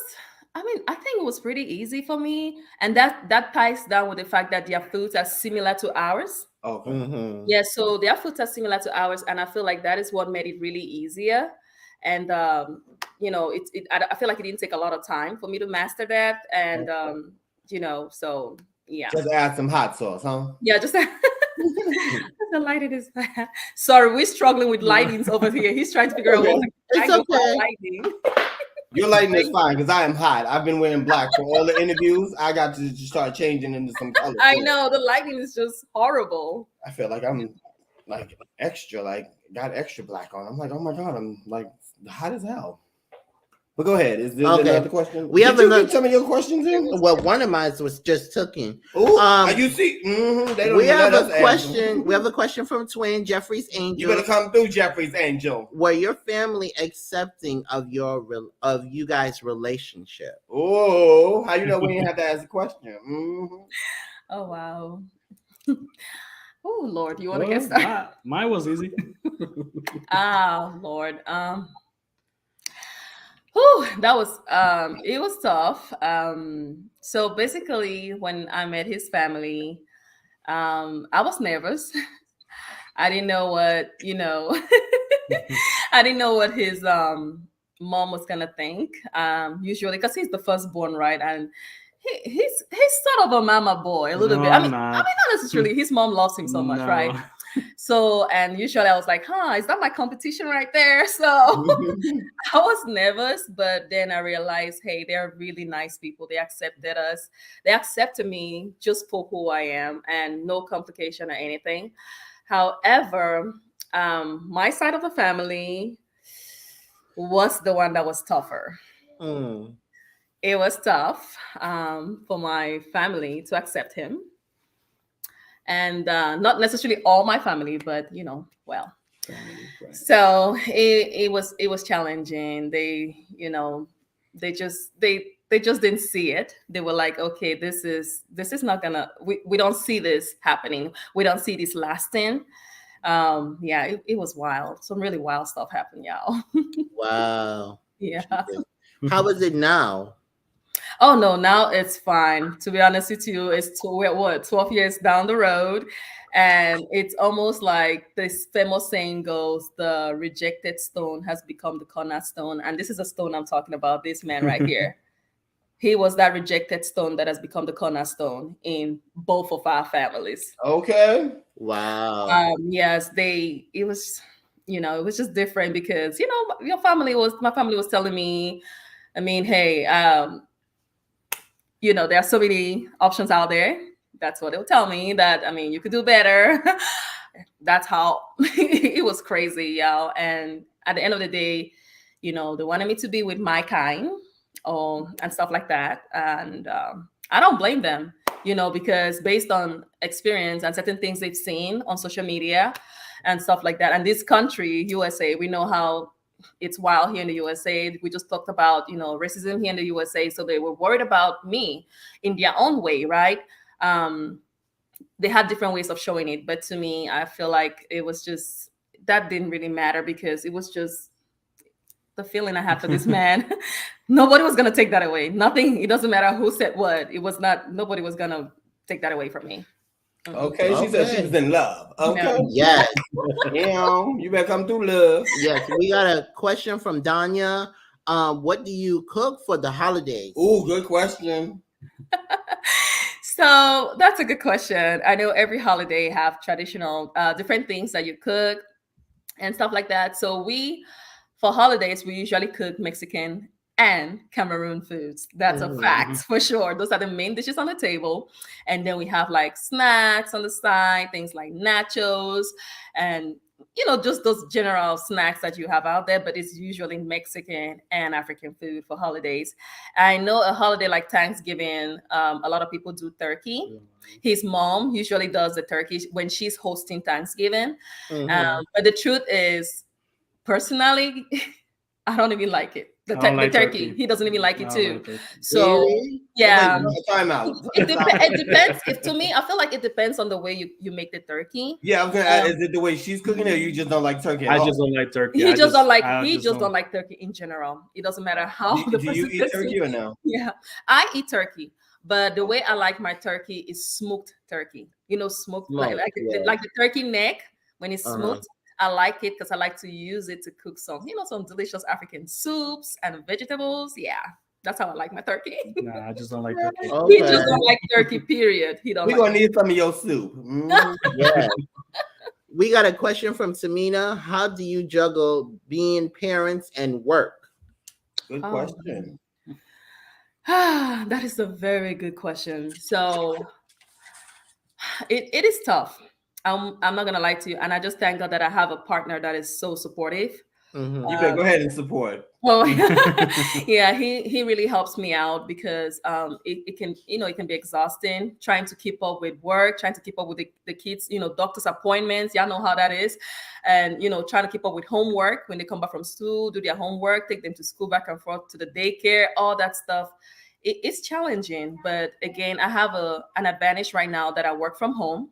I mean, I think it was pretty easy for me, and that ties down with the fact that their foods are similar to ours. Okay. Mm-hmm. Yeah, so their foods are similar to ours, and I feel like that is what made it really easier. And I feel like it didn't take a lot of time for me to master that, and so yeah, Just add some hot sauce, huh? yeah, just the lighting is bad. Sorry, we're struggling with lightings over here. He's trying to figure out what It's okay. lighting. Your lighting is fine because I am hot. I've been wearing black for all the interviews. I got to just start changing into some colors. I know the lighting is just horrible. I feel like I'm like extra, like got extra black on. I'm like, oh my god, I'm like hot as hell. But go ahead. Is there another question? We have Did you another- get some of your questions in? Well, one of mine was just taken. Oh, you see, they don't We even have let a us ask question. them. We have a question from Twin Jeffrey's Angel. You better come through, Jeffrey's Angel. Were your family accepting of you guys' relationship? Oh, how you know we didn't have to ask a question? Mm-hmm. Oh wow. Oh Lord, you want to get started? Mine was easy. Ah, Lord. Whew, that was it was tough. So basically when I met his family, I was nervous. I didn't know what, I didn't know what his mom was gonna think. Usually because he's the firstborn, right? And he's sort of a mama boy a little bit. I mean, not necessarily. His mom loves him so much, right? So, and usually I was like, is that my competition right there? So I was nervous, but then I realized, hey, they're really nice people. They accepted us. They accepted me just for who I am and no complication or anything. However, my side of the family was the one that was tougher. Mm. It was tough for my family to accept him. And not necessarily all my family, but so it was challenging. They just didn't see it. They were like, okay, this is not gonna, we don't see this happening. We don't see this lasting. It was wild. Some really wild stuff happened, y'all. Wow. Yeah. How is it now? Oh no, now it's fine. To be honest with you, we're 12 years down the road, and it's almost like this famous saying goes: the rejected stone has become the cornerstone. And this is a stone I'm talking about. This man right here, he was that rejected stone that has become the cornerstone in both of our families. Okay. Wow. Yes, it was just different because my family was telling me, I mean, hey, there are so many options out there. That's what they'll tell me, that, I mean, you could do better. That's how it was crazy, y'all. And at the end of the day, they wanted me to be with my kind, and stuff like that. And I don't blame them, because based on experience and certain things they've seen on social media and stuff like that. And this country, USA, we know how it's wild here in the USA. We just talked about, racism here in the USA. So they were worried about me in their own way, right? They had different ways of showing it. But to me, I feel like it was just, that didn't really matter, because it was just the feeling I had for this man. Nobody was going to take that away. Nothing. It doesn't matter who said what. Nobody was going to take that away from me. Okay, she said she was in love. Okay. Yes. You better come through, love. Yes. We got a question from Danya. What do you cook for the holidays? Oh, good question. So that's a good question. I know every holiday have traditional different things that you cook and stuff like that. So for holidays, we usually cook Mexican and Cameroon foods. That's a fact for sure. Those are the main dishes on the table. And then we have like snacks on the side, things like nachos and, just those general snacks that you have out there, but it's usually Mexican and African food for holidays. I know a holiday like Thanksgiving, a lot of people do turkey. His mom usually does the turkey when she's hosting Thanksgiving. But the truth is, personally, I don't even like it. The, I don't the like turkey. He doesn't even like I it don't too. like turkey. So Really? yeah. Wait, time out. It depends. If to me, I feel like it depends on the way you make the turkey. Yeah, I was gonna ask, is it the way she's cooking it, or you just don't like turkey at I all? just don't like turkey. He I just don't like. I He just don't don't. like turkey in general. It doesn't matter how Do, the do you person eat cooks turkey it. or no? Yeah, I eat turkey, but the way I like my turkey is smoked turkey. You know, smoked Smoked, yeah. like the turkey neck when it's Uh-huh. smoked. I like it because I like to use it to cook some, some delicious African soups and vegetables. Yeah, that's how I like my turkey. Nah, I just don't like turkey. He Okay. just don't like turkey. Period. He don't. We're like gonna need some of your soup. Yeah. We got a question from Tamina. How do you juggle being parents and work? Good Oh. question. That is a very good question. So it is tough. I'm not gonna lie to you, and I just thank God that I have a partner that is so supportive. Mhm. You better go ahead and support. Oh yeah, he really helps me out because it can it can be exhausting trying to keep up with work, trying to keep up with the kids, doctor's appointments. Y'all know how that is, and trying to keep up with homework when they come back from school, do their homework, take them to school, back and forth to the daycare, all that stuff. It's challenging, but again, I have an advantage right now that I work from home.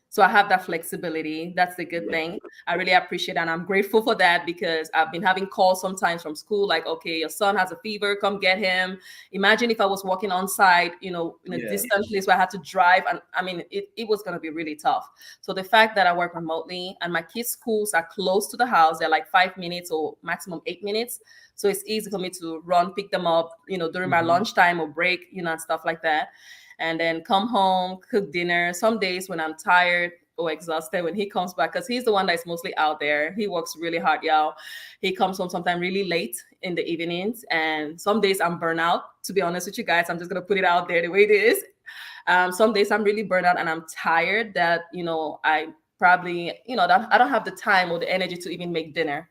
So I have that flexibility. That's the good thing. I really appreciate it, and I'm grateful for that because I've been having calls sometimes from school like, okay, your son has a fever, come get him. Imagine if I was working on site, in a distant place where I had to drive. And I mean, it was going to be really tough. So the fact that I work remotely and my kids' schools are close to the house, they're like 5 minutes or maximum 8 minutes. So it's easy for me to run, pick them up, during my lunchtime or break, and stuff like that. And then come home, cook dinner. Some days when I'm tired or exhausted, when he comes back, because he's the one that's mostly out there. He works really hard, y'all. He comes home sometimes really late in the evenings. And some days I'm burnt out, to be honest with you guys. I'm just going to put it out there the way it is. Some days I'm really burnt out and I'm tired that, I probably, that I don't have the time or the energy to even make dinner.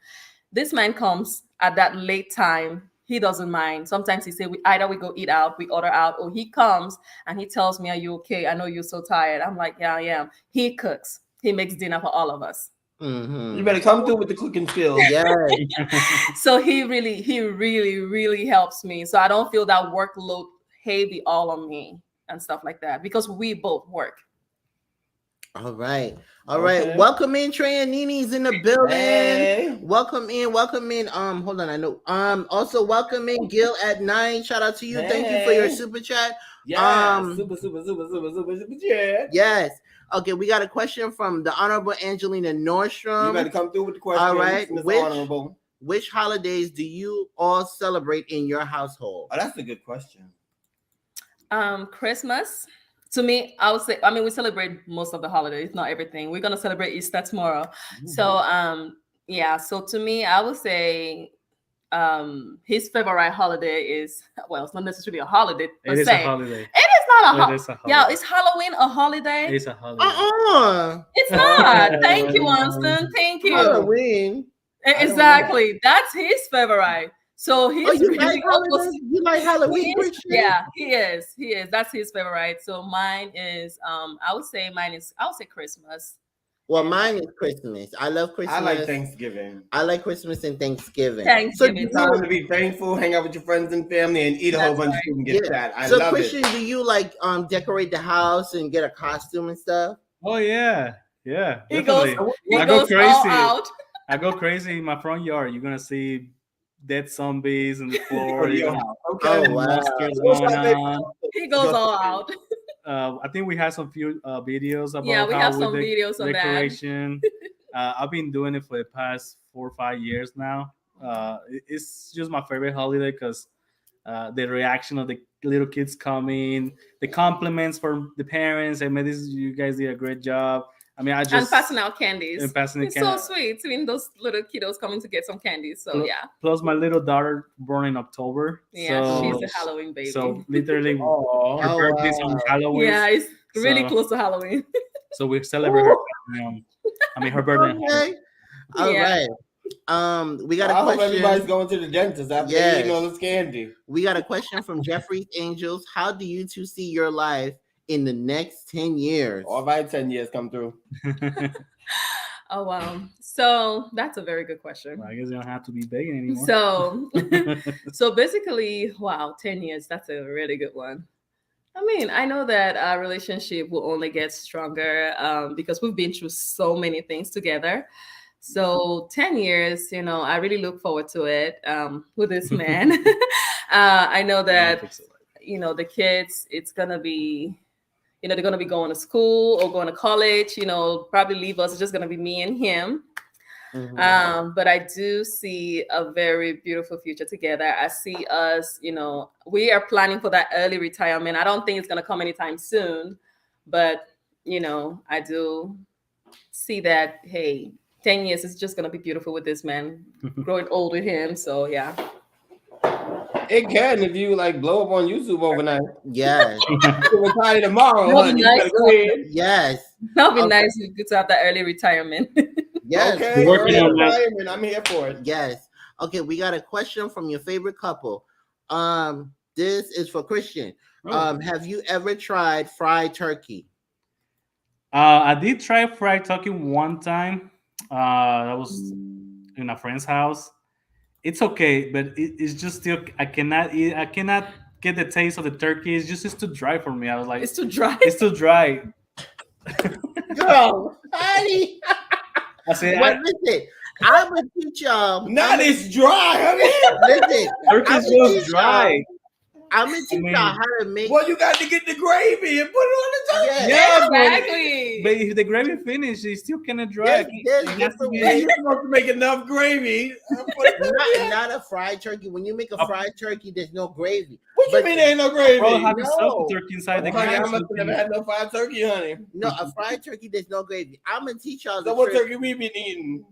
This man comes at that late time. He doesn't mind. Sometimes he say either we go eat out, we order out, or he comes and he tells me, "Are you okay? I know you're so tired." I'm like, "Yeah, I am." He cooks. He makes dinner for all of us. Mhm. You better come through with the cooking skills. Yeah. So he really helps me. So I don't feel that workload heavy all on me and stuff like that because we both work. All right. All Okay. right. Welcome in, Trey and Nini's in the building. Hey. Welcome in. Hold on. I know. Also welcome in Gil at 9. Shout out to you. Thank you for your Hey. super chat. Yeah. Super. Super. Yeah. Yes. Okay, we got a question from the Honorable Angelina You Nordstrom. better come through with the question. All right. Mr. Honorable. Which holidays do you all celebrate in your household? Oh, that's a good question. Christmas. To me, I would say, we celebrate most of the holidays, not everything. We're gonna celebrate Easter tomorrow. Mm-hmm. So so to me, I would say his favorite holiday is, well, it's not necessarily a holiday per It is se. a holiday. It is not a It holiday. is a holiday. Yeah, is Halloween a holiday? It's a holiday. It's not. Thank you, Winston. Thank you. Halloween. Exactly. That's his favorite. So he's You like holidays? You like Halloween? Christian? Yeah, he is. He is. That's his favorite. So mine is I would say Christmas. Well, mine is Christmas. I love Christmas. I like Thanksgiving. I like Christmas and Thanksgiving. Thanksgiving. So, Time to be thankful, hang out with your friends and family, and eat a whole bunch of food and get fat. I so love Christian, it. do you like decorate the house and get a costume and stuff? Oh yeah. He goes Definitely. I all go crazy. out. I go crazy in my front yard. You're gonna see dead zombies on the floor. Okay. Oh, wow. Monsters going on. He goes all out. I think we have some few videos about Yeah, we how have with some the videos on that. decoration. I've been doing it for the past 4 or 5 years now. It's just my favorite holiday because the reaction of the little kids coming, the compliments from the parents. I mean, you guys did a great job. I mean, And passing out candies. and passing the It's candy. so sweet seeing those little kiddos coming to get some candies. So yeah. Plus, my little daughter born in October. Yeah, so, she's a Halloween baby. So literally, Oh, her birthday's on Halloween. Yeah, it's really So- close to Halloween. So we celebrate her. Her birthday. on Halloween. Okay. All Yeah. right. We got I a hope everybody's question. going to the dentist after Yes. eating all this candy. We got a question from Jeffrey's Angels. How do you two see your life in the next 10 years? All right, 10 years come through. Oh wow. So that's a very good question. Well, I guess you don't have to be begging anymore. So so basically, wow, 10 years, that's a really good one. I mean, I know that our relationship will only get stronger because we've been through so many things together. So 10 years, I really look forward to it with this man. I know that, the kids, it's going to be, they're going to be going to school or going to college, probably leave us. It's just going to be me and him. But I do see a very beautiful future together. I see us, we are planning for that early retirement. I don't think it's going to come anytime soon, but, I do see that, hey, 10 years is just going to be beautiful with this man, growing old with him. So, yeah. It can if you like blow up on YouTube overnight. Yes. You retire tomorrow. That'll Honey. be nice. Yes. That'll be nice to have that early retirement. Yes. Okay, Working on that. retirement. I'm here for it. Yes. Okay, we got a question from your favorite couple. This is for Christian. Have you ever tried fried turkey? I did try fried turkey one time. That was in a friend's house. It's okay, but it's just still I cannot eat. I cannot get the taste of the turkey. It's too dry for me. I was like, It's too dry. It's too dry. Girl, honey. I said, Well, listen, I'm gonna teach y'all. Not it's dry, honey. Listen, turkey's just dry. I'm gonna teach y'all how to make. Well, you got to get the gravy and put it on the turkey. Yeah. Exactly. But if the gravy finishes, it's still kind of dry. There's It has to different be- ways. You're supposed to make enough gravy. Not a fried turkey. When you make a fried turkey, there's no gravy. What you But- mean there ain't no gravy? Well, have No. yourself the turkey inside the Honey, I gravy. must have never had no fried turkey, honey. No, a fried turkey, there's no gravy. I'm gonna teach y'all the So what trick. turkey we been eating?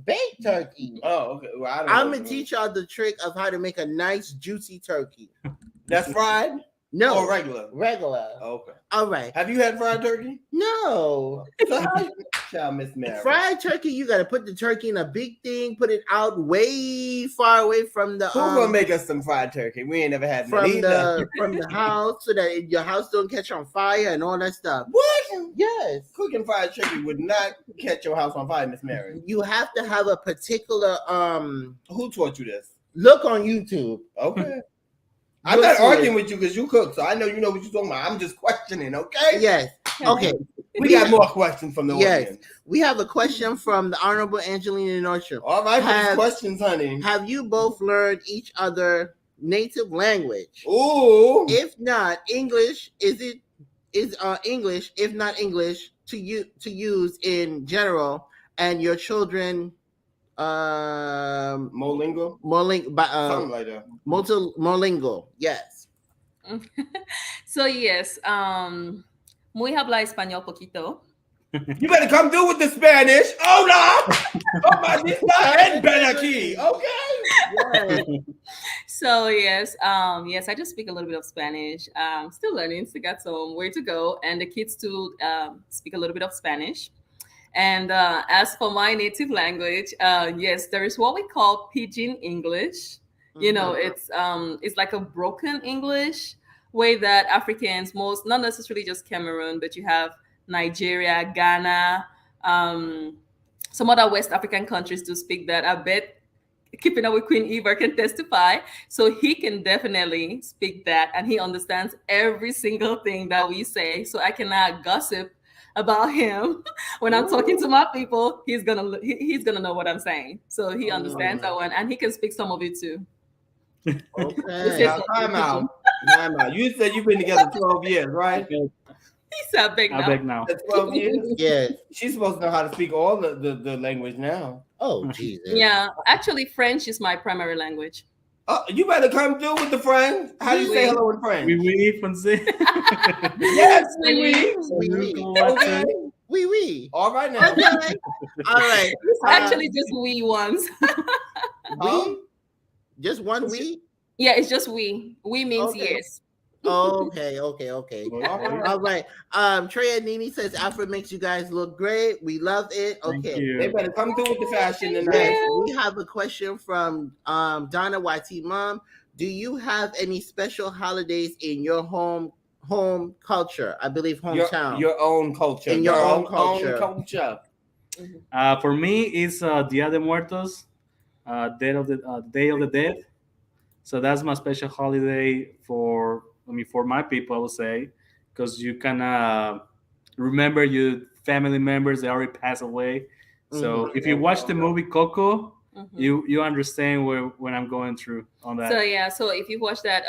Baked turkey. Oh, okay. Well, I don't I'm know. gonna teach y'all the trick of how to make a nice juicy turkey. That's fried No, or regular? regular. Okay. All right. Have you had fried turkey? No. So how you child Miss Mary? Fried turkey, you gotta put the turkey in a big thing, put it out way far away from the Who's gonna make us some fried turkey? We ain't never had none either. from the house so that your house don't catch on fire and all that stuff. What? Yes. Cooking fried turkey would not catch your house on fire, Miss Mary. You have to have a particular Who taught you this? look on YouTube. Okay. I'm You'll not see it. arguing with you because you cook, so I know you know what you're talking about. I'm just questioning, okay? Yes. Okay. We got more questions from the Yes. audience. We have a question from the Honorable Angelina Nordstrom. All right, for these Have- questions, honey. Have you both learned each other native language? Ooh. If not English, is English, if not English, to use in general, and your children Molingo? Something like that. multilingual. Yes. So yes, muy habla español poquito. You better come through with the Spanish. Hola. Oh my, this head better key. Okay. So yes, yes, I just speak a little bit of Spanish. Still learning, still got some way to go, and the kids too speak a little bit of Spanish. And as for my native language, yes, there is what we call Pidgin English. You know, it's like a broken English way that Africans, most, not necessarily just Cameroon, but you have Nigeria, Ghana, some other West African countries do speak that. I bet Keeping Up with Queen Eva can testify. So he can definitely speak that, and he understands every single thing that we say. So I cannot gossip about him when I'm talking to my people. He's gonna know what I'm saying. So he understands that one, and he can speak some of it too. Okay. Now, time out. Time out. You said you've been together 12 years, right? He's a big I now. beg now. That's 12 years. Yes. She's supposed to know how to speak all the language now. Oh Jesus. Yeah, actually, French is my primary language. You better come through with the friends. How do you say hello in French? Oui, oui, français. Yes, oui, Oui, oui. Okay. Oui, oui. All right now. Okay. All right. It's actually just we ones. We? Just one we? Yeah, it's just we. We means Okay. yes. Okay. All right. All right. Trey and Nene says Afro-Mex, you guys look great. We love it. Thank Okay. you. They better come through with the fashion Yes, tonight. we have a question from Donna YT Mom. Do you have any special holidays in your home culture? I believe hometown. Your own culture. In your own culture. For me, it's Dia de Muertos, Day of the Dead. So that's my special holiday for, I mean, for my people, I would say, because you kind of remember your family members that already passed away. So if you watch the movie Coco, you understand when I'm going through on that. So yeah, so if you watch that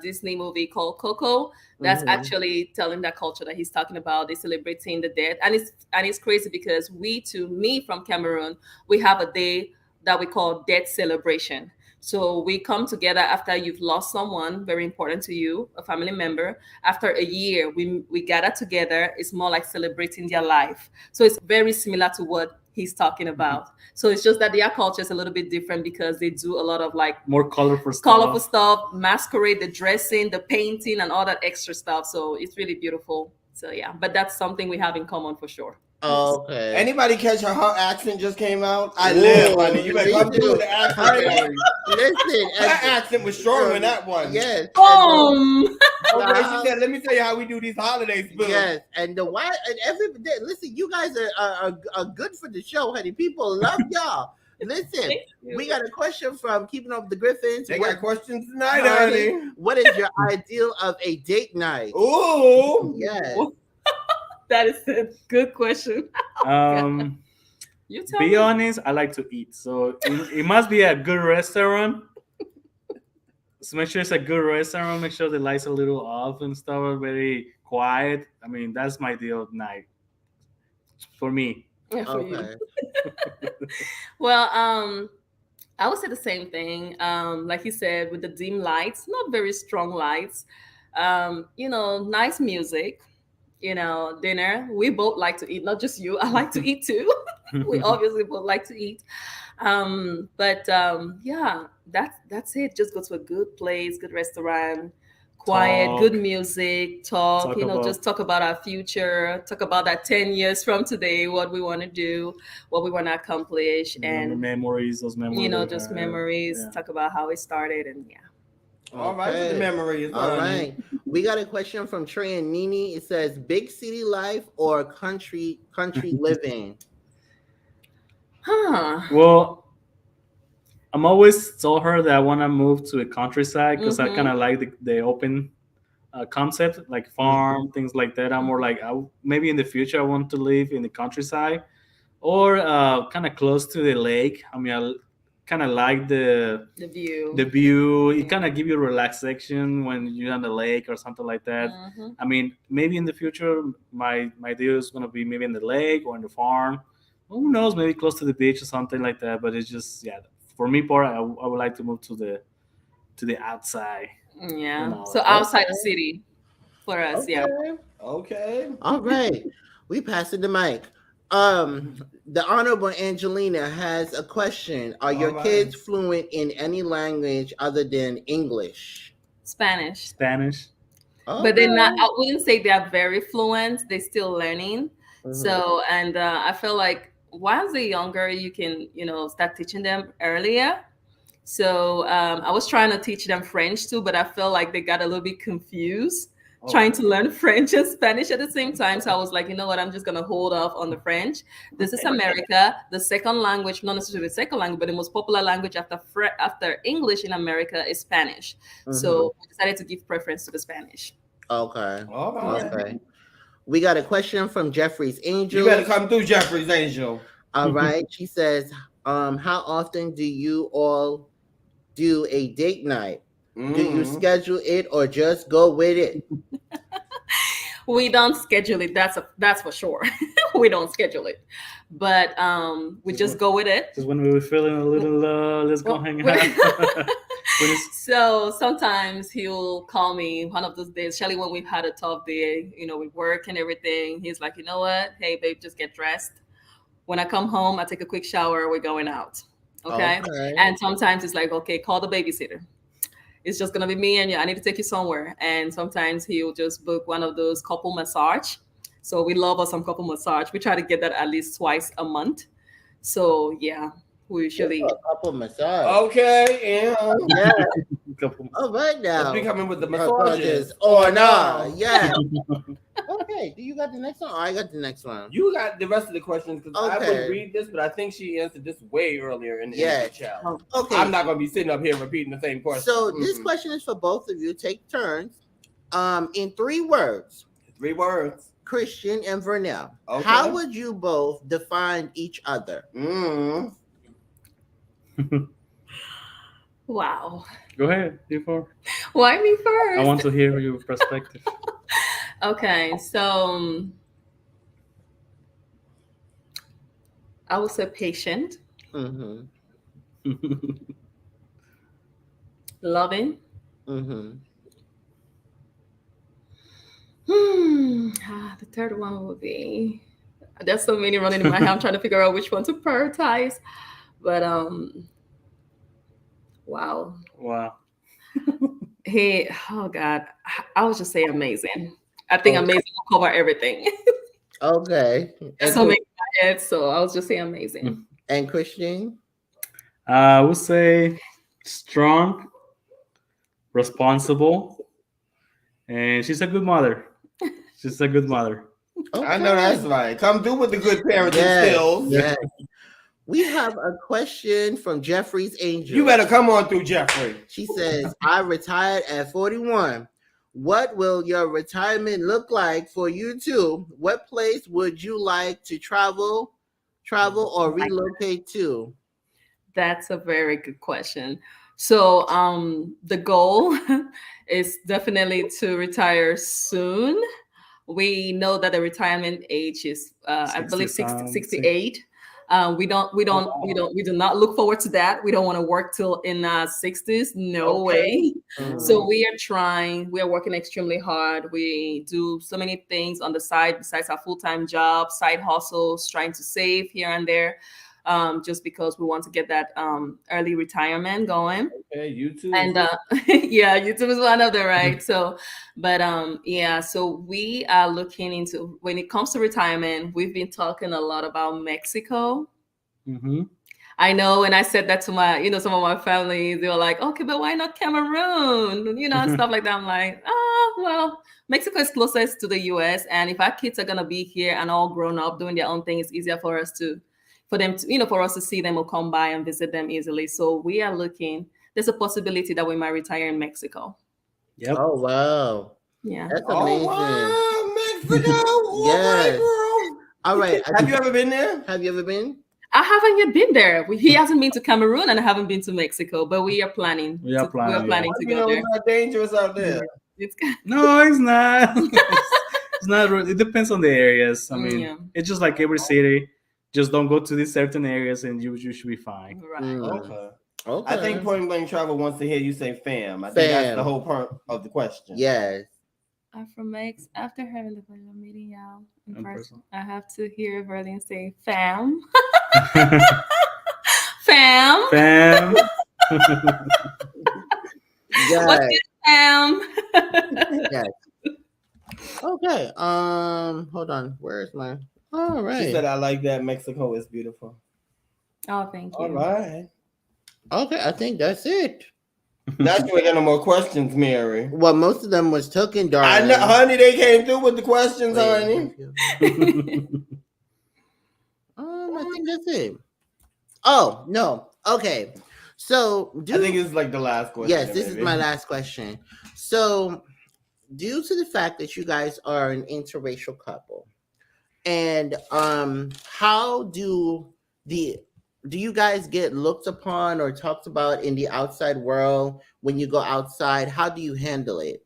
Disney movie called Coco, that's actually telling that culture that he's talking about. They're celebrating the dead, and it's crazy because me from Cameroon, we have a day that we call death celebration. So we come together after you've lost someone very important to you, a family member. After a year, we gather together. It's more like celebrating their life. So it's very similar to what he's talking about. So it's just that their culture is a little bit different because they do a lot of like More colorful stuff, masquerade, the dressing, the painting, and all that extra stuff. So it's really beautiful. So yeah, but that's something we have in common for sure. Okay. Anybody catch her accent just came out? I live, honey. You better come through with the accent. Listen, That accent was strong in that one. Yes. Okay, she said, "Let me tell you how we do these holidays." Boo. Yes, and the why and every day. Listen, you guys are good for the show, honey. People love y'all. Listen, we got a question from Keeping Up with the Griffins. They got questions tonight, honey. What is your ideal of a date night? Ooh, yes. That is a good question. You tell Be me. honest, I like to eat, so it must be a good restaurant. So make sure it's a good restaurant. Make sure the lights are a little off and stuff, very quiet. I mean, that's my ideal night for me. Yeah, for you. Okay. Well, I would say the same thing. Like you said, with the dim lights, not very strong lights. Nice music. Dinner. We both like to eat, not just you. I like to eat too. We obviously both like to eat. Yeah, that's it. Just go to a good place, good restaurant, quiet, Talk. good music, talk, just talk about our future, talk about that 10 years from today, what we want to do, what we want to accomplish, and memories, those memories. just memories, Yeah. talk about how it started, and yeah. all right, Okay. the memories. All honey. right. We got a question from Trey and Nini. It says big city life or country living? Well, I'm always told her that I want to move to the countryside because I kind of like the open concept, like farm, things like that. I'm more like, maybe in the future I want to live in the countryside or kind of close to the lake. I mean, I kind of like the view. It kind of give you relaxation when you're on the lake or something like that. I mean, maybe in the future my idea is going to be maybe in the lake or in the farm. Who knows, maybe close to the beach or something like that. But it's just, yeah, for me, I would like to move to the outside. Yeah. So outside the city for us. Okay. Yeah. Okay. All right. We passing the mic. The Honorable Angelina has a question. Are your kids fluent in any language other than English? Spanish. But they're not, I wouldn't say they're very fluent. They're still learning. So, and I feel like once they're younger, you can, start teaching them earlier. So I was trying to teach them French too, but I felt like they got a little bit confused trying to learn French and Spanish at the same time. So I was like, you know what, I'm just going to hold off on the French. This is America. The second language, not necessarily the second language, but the most popular language after English in America is Spanish. So we decided to give preference to the Spanish. Okay. All right. Okay. We got a question from Jeffrey's Angel. You better come through, Jeffrey's Angel. All right. She says, how often do you all do a date night? Do you schedule it or just go with it? We don't schedule it. That's for sure. We don't schedule it, but we just go with it. Just when we were feeling a little, let's go hang out. So sometimes he'll call me one of those days, especially when we've had a tough day, with work and everything. He's like, you know what? Hey, babe, just get dressed. When I come home, I take a quick shower. We're going out. Okay. And sometimes it's like, okay, call the babysitter. It's just going to be me and you. I need to take you somewhere. And sometimes he'll just book one of those couple massage. So we love us some couple massage. We try to get that at least twice a month. So yeah, we usually couple massage. Okay, yeah. All right now. Let's be coming with the massages. Or not? Yeah. Okay, do you got the next one? Oh, I got the next one. You got the rest of the questions because I Okay. would read this, but I think she answered this way earlier in the Yeah. chat. Okay. I'm not gonna be sitting up here repeating the same question. So this question is for both of you. Take turns. In 3 words, 3 words. Christian and Vernell. Okay. How would you both define each other? Wow. Go ahead, before. Why me first? I want to hear your perspective. Okay, so I would say patient, Mm-hmm. loving. Mm-hmm. The third one would be. There's so many running in my head. I'm trying to figure out which one to prioritize. But wow. Wow. Oh God, I would just say amazing. I think amazing will cover everything. Okay. So many in my head, so I was just say amazing. And Christian? I would say strong, responsible, and she's a good mother. She's a good mother. Okay. I know that's right. Come through with the good parenting skills. Yes. We have a question from Jeffrey's Angel. You better come on through, Jeffrey. She says, I retired at 41. What will your retirement look like for you two? What place would you like to travel or relocate to? That's a very good question. So the goal is definitely to retire soon. We know that the retirement age is I believe 68. We do not look forward to that. We don't want to work till in 60s. No way. So we are working extremely hard. We do so many things on the side besides our full-time job, side hustles, trying to save here and there. Just because we want to get that early retirement going. Okay, YouTube. And yeah, YouTube is one of them, right? So, but yeah, so we are looking into, when it comes to retirement, we've been talking a lot about Mexico. Mm-hmm. I know when I said that to my, some of my family, they were like, okay, but why not Cameroon? And stuff like that. I'm like, well, Mexico is closest to the US. And if our kids are going to be here and all grown up doing their own thing, it's easier for us to see them or come by and visit them easily. So we are looking, there's a possibility that we might retire in Mexico. Yep. Oh, wow. Yeah. That's amazing. Wow, Mexico. Yes. All right. Have you ever been there? Have you ever been? I haven't yet been there. He hasn't been to Cameroon and I haven't been to Mexico, but we are planning. We are planning to go there. It's not dangerous out there. No, it's not. It's not. It depends on the areas. I mean, It's just like every city. Just don't go to these certain areas and you should be fine. Right. Okay. I think Point Blank Travel wants to hear you say fam. I think that's the whole part of the question. Yes. Afro-Mex, after having the pleasure of meeting y'all in person, I have to hear Verlin say fam. Fam. Fam. Yes. What's it, fam? Yes. Okay. Hold on. Where is my... All right. She said, I like that. Mexico is beautiful. Oh, thank you. All right. Okay, I think that's it. That's why we got no more questions, Mary. Well, most of them was taken, darling. I know, honey, they came through with the questions, honey. I think that's it. Oh, no. Okay. So, I think it's like the last question. Yes, this is my last question. So, due to the fact that you guys are an interracial couple, and how do you guys get looked upon or talked about in the outside world when you go outside? How do you handle it?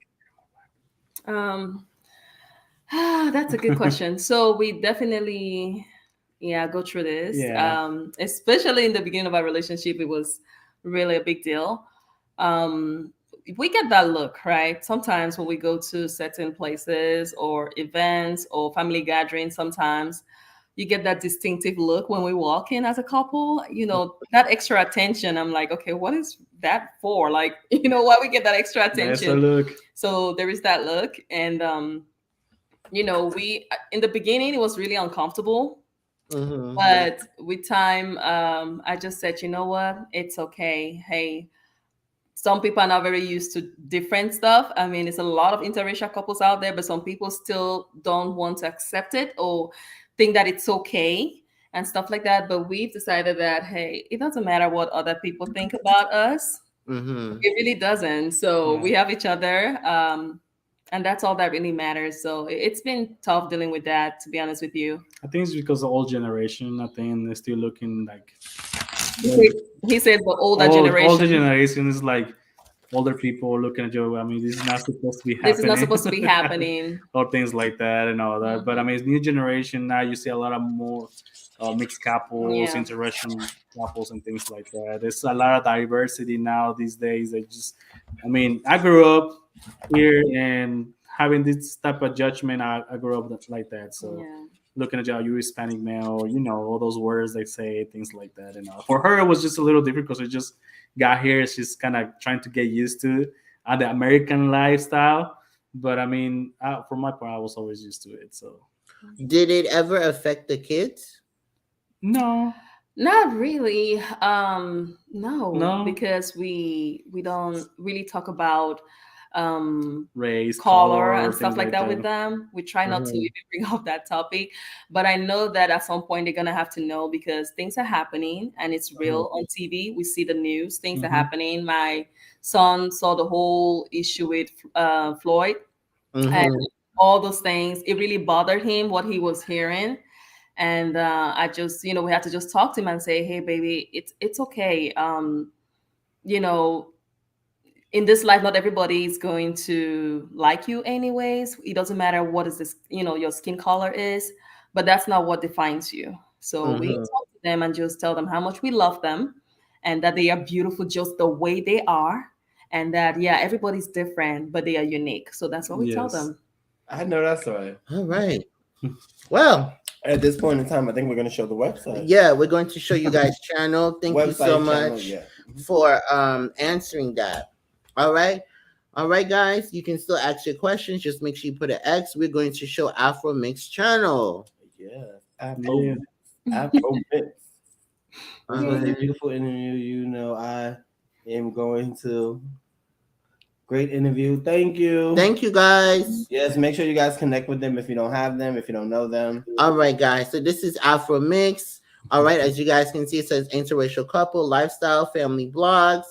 That's a good question. So we definitely go through this. Especially in the beginning of our relationship, it was really a big deal. We get that look, right? Sometimes when we go to certain places or events or family gatherings, sometimes you get that distinctive look when we walk in as a couple, that extra attention. I'm like, okay, what is that for? Like, why we get that extra attention? That's a look. So there is that look. And, we, in the beginning, it was really uncomfortable. Mm-hmm. But with time, I just said, you know what? It's okay. Hey, some people are not very used to different stuff. I mean, it's a lot of interracial couples out there, but some people still don't want to accept it or think that it's okay and stuff like that. But we've decided that, hey, it doesn't matter what other people think about us. Mm-hmm. It really doesn't. So Yeah. we have each other. And that's all that really matters. So it's been tough dealing with that, to be honest with you. I think it's because the old generation, I think they're still looking like He said the older older generation. generation is like older people looking at you. I mean, this is not supposed to be happening. This is not supposed to be happening. Or things like that and all that. But I mean, it's new generation now. You see a lot of more mixed couples, Yeah. interracial couples, and things like that. There's a lot of diversity now these days. I mean, I grew up here and having this type of judgment. I grew up like that. So Yeah. looking at you Hispanic male, all those words they say, things like that. And for her, it was just a little different because we just got here. She's kind of trying to get used to the American lifestyle. But I mean, for my part, I was always used to it. So Did it ever affect the kids? no. Not really. No, No? because we don't really talk about Race, color and things stuff like that with that. them. We try not to Mhm. even bring up that topic, but I know that at some point they're gonna have to know because things are happening and it's real on TV. We see the news, things are Mhm. happening. My son saw the whole issue with Floyd Mhm. and all those things. It really bothered him what he was hearing. And I just, we had to just talk to him and say, hey, baby, it's okay. You know, in this life, not everybody is going to like you anyways. It doesn't matter what is this, your skin color is, but that's not what defines you. So we Mhm. talk to them and just tell them how much we love them and that they are beautiful just the way they are. And that, yeah, everybody's different, but they are unique. So that's what we tell Yes. them. I know that's right. All right. Well, At this point in time, I think we're going to show the website. yeah, we're going to show you guys channel. Thank you so Website channel, much yeah. for answering that. All right. All right, guys. You can still ask your questions. Just make sure you put an X. We're going to show Afro-Mix channel. Yeah. Yeah. Afro-Mix. This was Uh-huh. a beautiful interview. I am going to. Great interview. Thank you. Thank you, guys. Yes, make sure you guys connect with them if you don't have them, if you don't know them. All right, guys. So this is Afro-Mix. All right. As you guys can see, it says interracial couple, lifestyle, family blogs.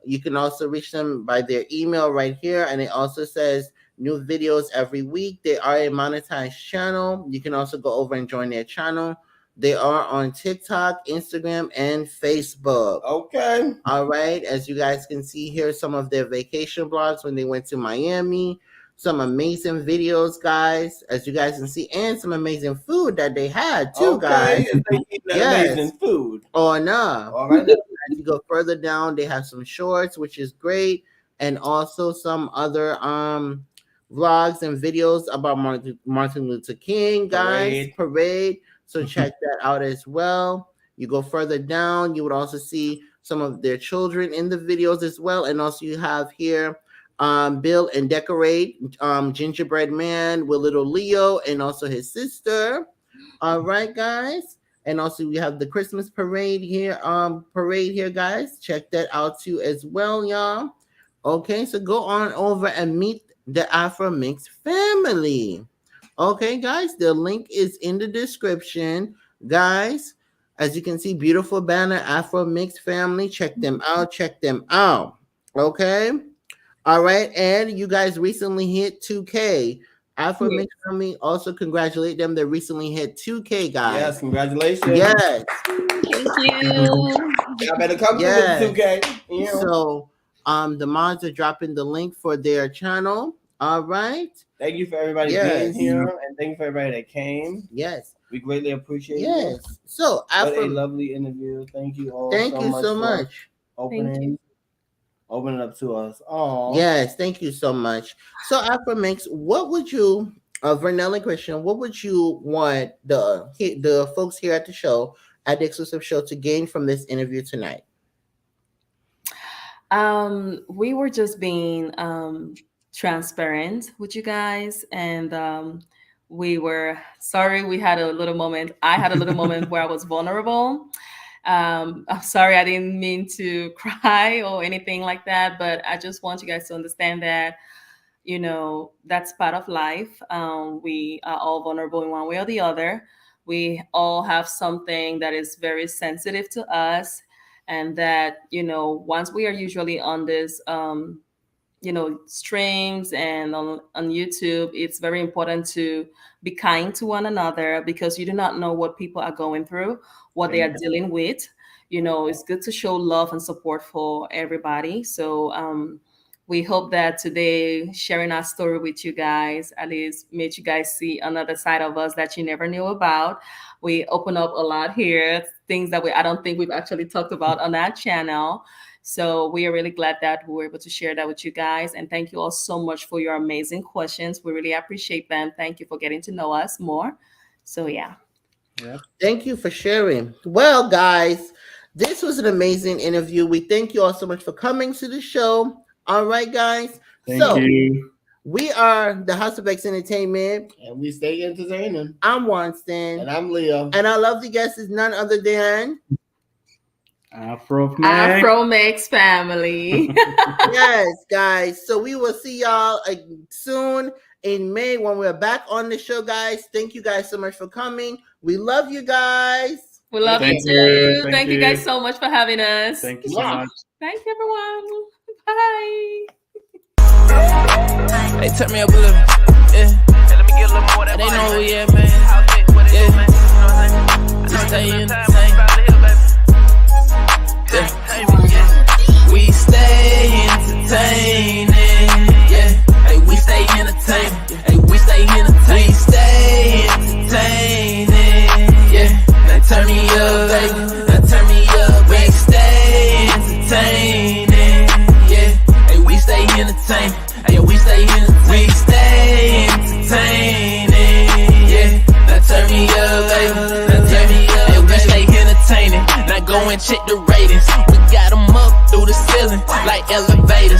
You can also reach them by their email right here. And it also says new videos every week. They are a monetized channel. You can also go over and join their channel. They are on TikTok, Instagram, and Facebook. Okay. All right. As you guys can see here, some of their vacation blogs when they went to Miami. Some amazing videos, guys, as you guys can see, and some amazing food that they had too, guys. Yes, they eat that Yes. amazing food. Oh no. All right. As you go further down, they have some shorts, which is great, and also some other vlogs and videos about Martin Luther King, guys, parade. So check that out as well. You go further down, you would also see some of their children in the videos as well, and also you have here Bill and Decorate, Gingerbread Man with little Leo and also his sister. All right, guys. And also we have the Christmas parade here, guys. Check that out too as well, y'all. Okay, so go on over and meet the Afro-Mix family. Okay, guys, the link is in the description. Guys, as you can see, beautiful banner, Afro-Mix family. Check them out. Check them out. Okay. All right. And you guys recently hit 2K. Afro-Mix family, also congratulate them. They recently hit 2K, guys. Yes, congratulations. Yes. Thank you. Y'all better come Yes. to the 2K. Yeah. So the mods are dropping the link for their channel. All right. Thank you for everybody Yes. being here, and thank you for everybody that came. Yes. We greatly appreciate it. Yes. So What a Afro, lovely interview. Thank you all. thank you so for much. Opening it up to us. Oh. Yes, thank you so much. So Afro-Mix, what would you, Vernell and Christian, what would you want the folks here at the show, at the exclusive show, to gain from this interview tonight? We were just being transparent with you guys, and we were sorry we had a little moment. I had a little moment where I was vulnerable. I'm sorry, I didn't mean to cry or anything like that, but I just want you guys to understand that, you know, that's part of life. We are all vulnerable in one way or the other. We all have something that is very sensitive to us, and that, you know, once we are usually on this, you know, streams and on YouTube, it's very important to be kind to one another, because you do not know what people are going through, what they are dealing with. You know, it's good to show love and support for everybody. So we hope that today, sharing our story with you guys, at least made you guys see another side of us that you never knew about. We open up a lot here, things that I don't think we've actually talked about on that channel. So we are really glad that we were able to share that with you guys. And thank you all so much for your amazing questions. We really appreciate them. Thank you for getting to know us more. So yeah. Thank you for sharing. Well, guys, this was an amazing interview. We thank you all so much for coming to the show. All right, guys. Thank you. We are the House of X Entertainment. And we stay entertaining. I'm Winston. And I'm Leo. And our lovely guest is none other than Afro-Mex family. Yes, guys. So we will see y'all soon in May when we're back on the show, guys. Thank you guys so much for coming. We love you guys. We love you too. Thank you guys so much for having us. Thank you so much. Thank you, everyone. Bye. Hey, turn me up a little. Yeah. Hey, let me get a little more of that They know money. who we at, man. How big, what it Yeah. is, man. You know what I'm saying? I know Stay it's in the time, same. we about to hit, baby. We stay entertaining, yeah. Hey, we stay entertaining. Hey, we stay entertaining. We stay entertaining, yeah. Now turn me up, baby. Now turn me up. We stay entertaining, yeah. Hey, we stay entertaining. Hey, we stay entertaining. We stay entertaining, yeah. Now turn me up, baby. Now turn me up. Hey, we stay entertaining. Now go and check the ratings. We got them up through the ceiling like elevators.